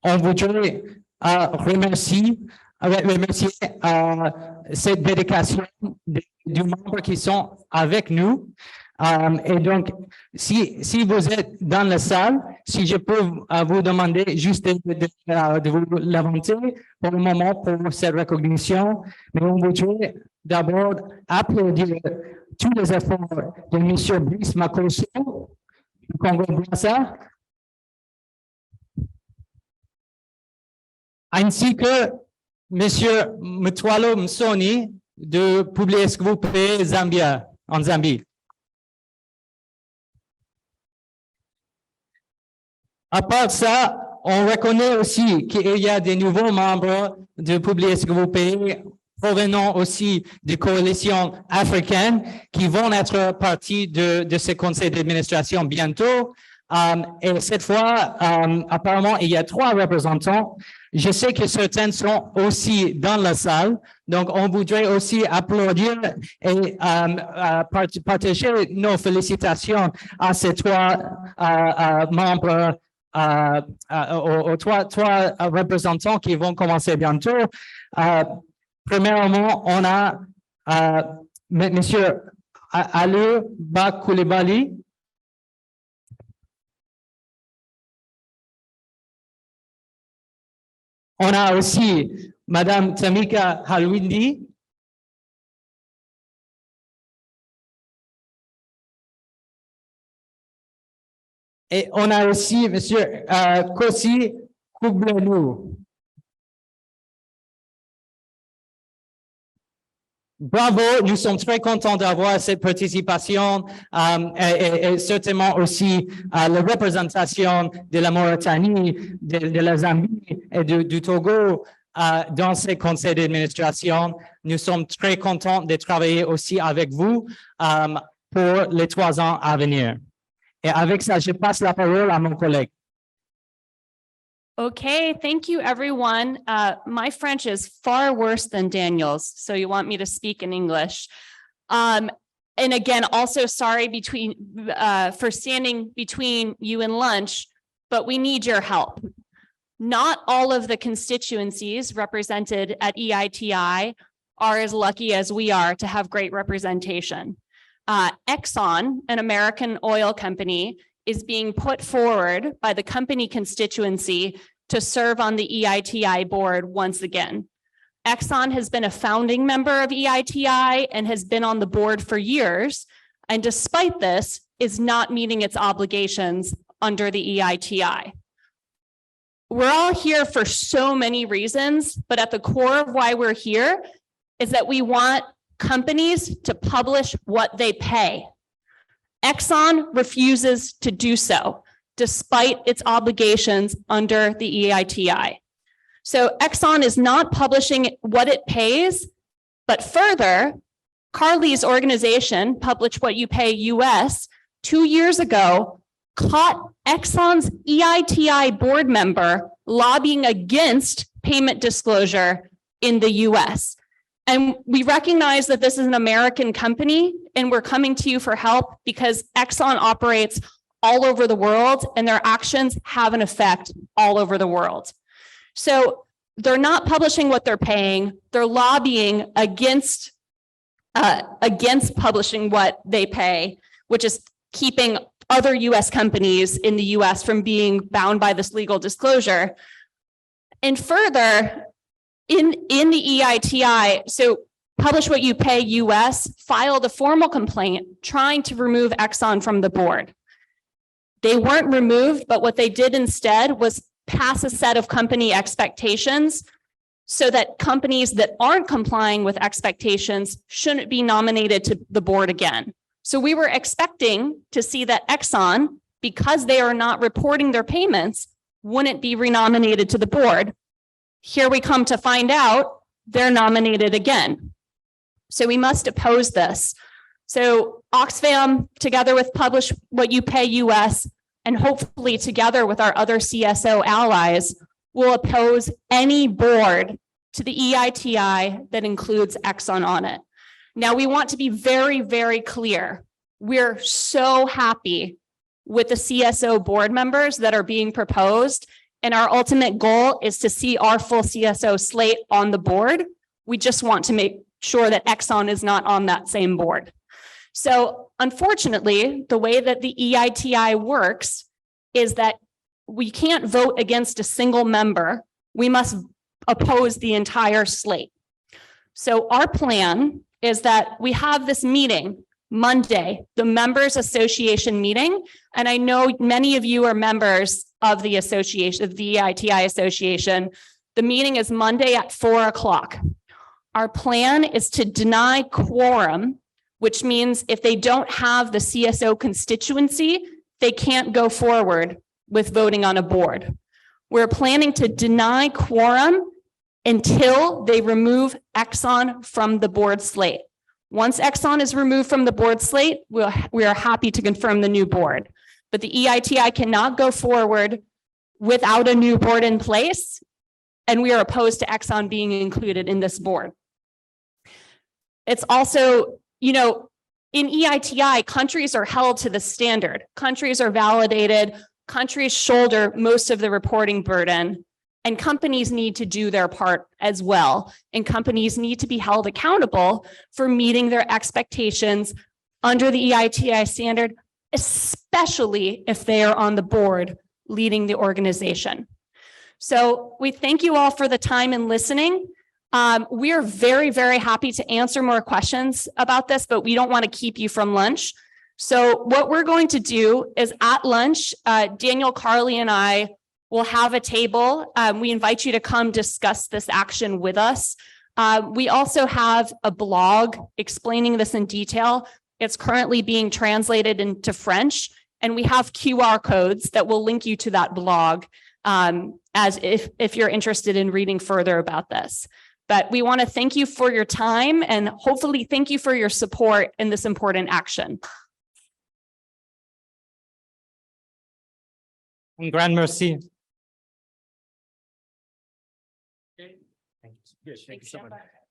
on voudrait remercier cette dédication du membre qui sont avec nous. Et donc, si vous êtes dans la salle, si je peux vous demander juste de vous levanter pour le moment pour cette reconnaissance, mais on voudrait d'abord applaudir tous les efforts de M. Brice Makoso du Congo-Brazzaville, ainsi que M. Mutwalo Msoni de Public-Groupe Zambia, en Zambie. À part ça, on reconnaît aussi qu'il y a des nouveaux membres du Public-Groupe provenant aussi des coalitions africaines qui vont être partie de ce conseil d'administration bientôt. Et cette fois, apparemment, il y a 3 représentants. Je sais que certains sont aussi dans la salle, donc on voudrait aussi applaudir et partager nos félicitations à ces 3 membres, aux 3 représentants qui vont commencer bientôt. Premièrement, on a Monsieur Aniagolu-Okoye. On a aussi Madame Tamika Halwindi. Et on a aussi Monsieur Kosi Koublenou. Bravo, nous sommes très contents d'avoir cette participation et certainement aussi la représentation de la Mauritanie, de la Zambie et du Togo dans ces conseils d'administration. Nous sommes très contents de travailler aussi avec vous pour les 3 ans à venir. Et avec ça, je passe la parole à mon collègue. Okay, thank you, everyone. My French is far worse than Daniel's, so you want me to speak in English. And again, also sorry for standing between you and lunch, but we need your help. Not all of the constituencies represented at EITI are as lucky as we are to have great representation. Exxon, an American oil company, is being put forward by the company constituency to serve on the EITI board once again. Exxon has been a founding member of EITI and has been on the board for years, and despite this, is not meeting its obligations under the EITI. We're all here for so many reasons, but at the core of why we're here is that we want companies to publish what they pay. Exxon refuses to do so, despite its obligations under the EITI. So Exxon is not publishing what it pays, but further, Carly's organization, Publish What You Pay US, 2 years ago, caught Exxon's EITI board member lobbying against payment disclosure in the US. And we recognize that this is an American company and we're coming to you for help because Exxon operates all over the world and their actions have an effect all over the world. So they're not publishing what they're paying. They're lobbying against publishing what they pay, which is keeping other US companies in the US from being bound by this legal disclosure. And further, in the EITI, so Publish What You Pay US filed a formal complaint trying to remove Exxon from the board. They weren't removed, but what they did instead was pass a set of company expectations so that companies that aren't complying with expectations shouldn't be nominated to the board again. So we were expecting to see that Exxon, because they are not reporting their payments, wouldn't be renominated to the board. Here we come to find out they're nominated again. So we must oppose this. So Oxfam, together with Publish What You Pay US, and hopefully together with our other CSO allies, will oppose any board to the EITI that includes Exxon on it. Now, we want to be very, very clear. We're so happy with the CSO board members that are being proposed. And our ultimate goal is to see our full CSO slate on the board. We just want to make sure that Exxon is not on that same board. So unfortunately, the way that the EITI works is that we can't vote against a single member. We must oppose the entire slate. So our plan is that we have this meeting Monday, the Members Association meeting. And I know many of you are members of the association, of the EITI Association. The meeting is Monday at 4 o'clock. Our plan is to deny quorum, which means if they don't have the CSO constituency, they can't go forward with voting on a board. We're planning to deny quorum until they remove Exxon from the board slate. Once Exxon is removed from the board slate, we are happy to confirm the new board. But the EITI cannot go forward without a new board in place, and we are opposed to Exxon being included in this board. It's also, you know, in EITI, countries are held to the standard. Countries are validated. Countries shoulder most of the reporting burden, and companies need to do their part as well. And companies need to be held accountable for meeting their expectations under the EITI standard, especially if they are on the board leading the organization. So we thank you all for the time and listening. We are very, very happy to answer more questions about this, but we don't want to keep you from lunch. So what we're going to do is at lunch, Daniel, Carly, and I will have a table. We invite you to come discuss this action with us. We also have a blog explaining this in detail. It's currently being translated into French, and we have QR codes that will link you to that blog as if you're interested in reading further about this. But we want to thank you for your time and hopefully thank you for your support in this important action. Un grand merci.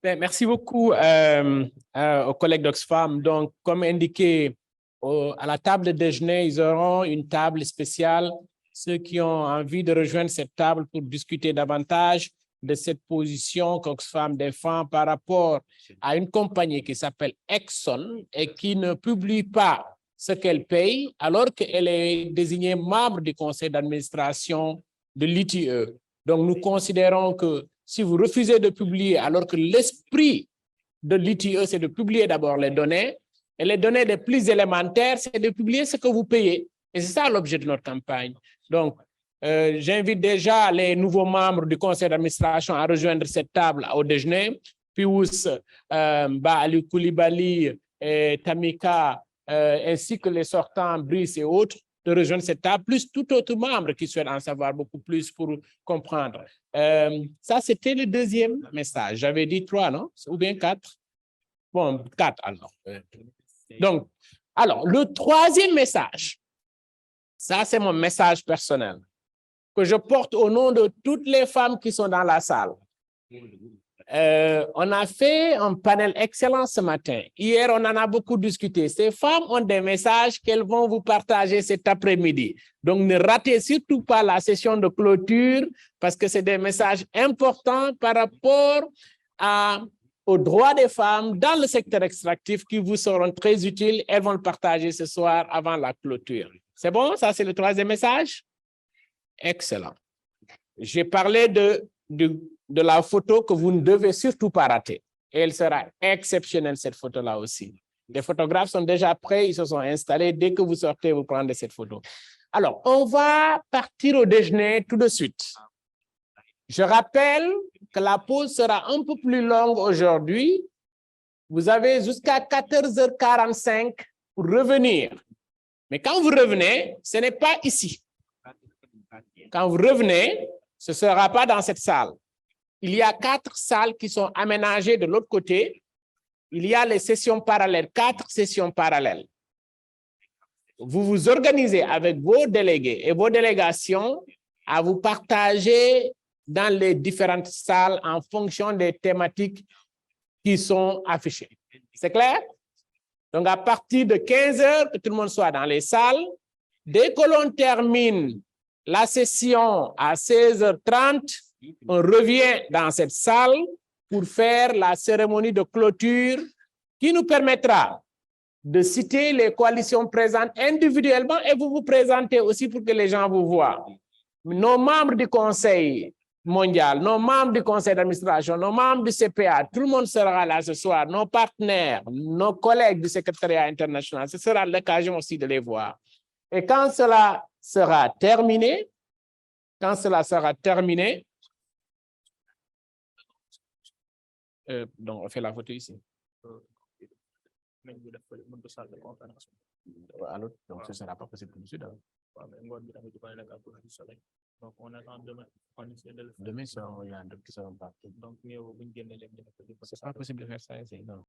Merci beaucoup aux collègues d'Oxfam. Donc, comme indiqué à la table de déjeuner, ils auront une table spéciale. Ceux qui ont envie de rejoindre cette table pour discuter davantage de cette position qu'Oxfam défend par rapport à une compagnie qui s'appelle Exxon et qui ne publie pas ce qu'elle paye alors qu'elle est désignée membre du conseil d'administration de l'ITE. Donc, nous considérons que si vous refusez de publier alors que l'esprit de l'ITE, c'est de publier d'abord les données, et les données les plus élémentaires, c'est de publier ce que vous payez. Et c'est ça l'objet de notre campagne. Donc, j'invite déjà les nouveaux membres du conseil d'administration à rejoindre cette table au déjeuner. Pius, Ali Koulibaly, Tamika, ainsi que les sortants Brice et autres, de rejoindre cette table, plus tout autre membre qui souhaite en savoir beaucoup plus pour comprendre. Ça, c'était le deuxième message. J'avais dit 3, non? Ou bien 4? Bon, 4 alors. Donc, alors, le troisième message, ça, c'est mon message personnel, que je porte au nom de toutes les femmes qui sont dans la salle. On a fait un panel excellent ce matin. Hier, on en a beaucoup discuté. Ces femmes ont des messages qu'elles vont vous partager cet après-midi. Donc, ne ratez surtout pas la session de clôture parce que c'est des messages importants par rapport aux droits des femmes dans le secteur extractif qui vous seront très utiles. Elles vont le partager ce soir avant la clôture. C'est bon? Ça, c'est le troisième message? Excellent. J'ai parlé de la photo que vous ne devez surtout pas rater. Et elle sera exceptionnelle, cette photo-là aussi. Les photographes sont déjà prêts, ils se sont installés. Dès que vous sortez, vous prendrez cette photo. Alors, on va partir au déjeuner tout de suite. Je rappelle que la pause sera un peu plus longue aujourd'hui. Vous avez jusqu'à 14h45 pour revenir. Mais quand vous revenez, ce n'est pas ici. Quand vous revenez, ce ne sera pas dans cette salle. Il y a 4 salles qui sont aménagées de l'autre côté. Il y a les sessions parallèles, 4 sessions parallèles. Vous vous organisez avec vos délégués et vos délégations à vous partager dans les différentes salles en fonction des thématiques qui sont affichées. C'est clair? Donc, à partir de 15h, que tout le monde soit dans les salles. Dès que l'on termine la session à 16h30, on revient dans cette salle pour faire la cérémonie de clôture qui nous permettra de citer les coalitions présentes individuellement et vous vous présentez aussi pour que les gens vous voient. Nos membres du Conseil mondial, nos membres du conseil d'administration, nos membres du CPA, tout le monde sera là ce soir, nos partenaires, nos collègues du secrétariat international, ce sera l'occasion aussi de les voir. Et quand cela sera terminé, donc on fait la photo ici. Alors, donc ce ne sera pas possible pour nous. Donc, on attend demain. Demain, il y a un qui seront partis. Donc, c'est pas possible de faire ça ici, non.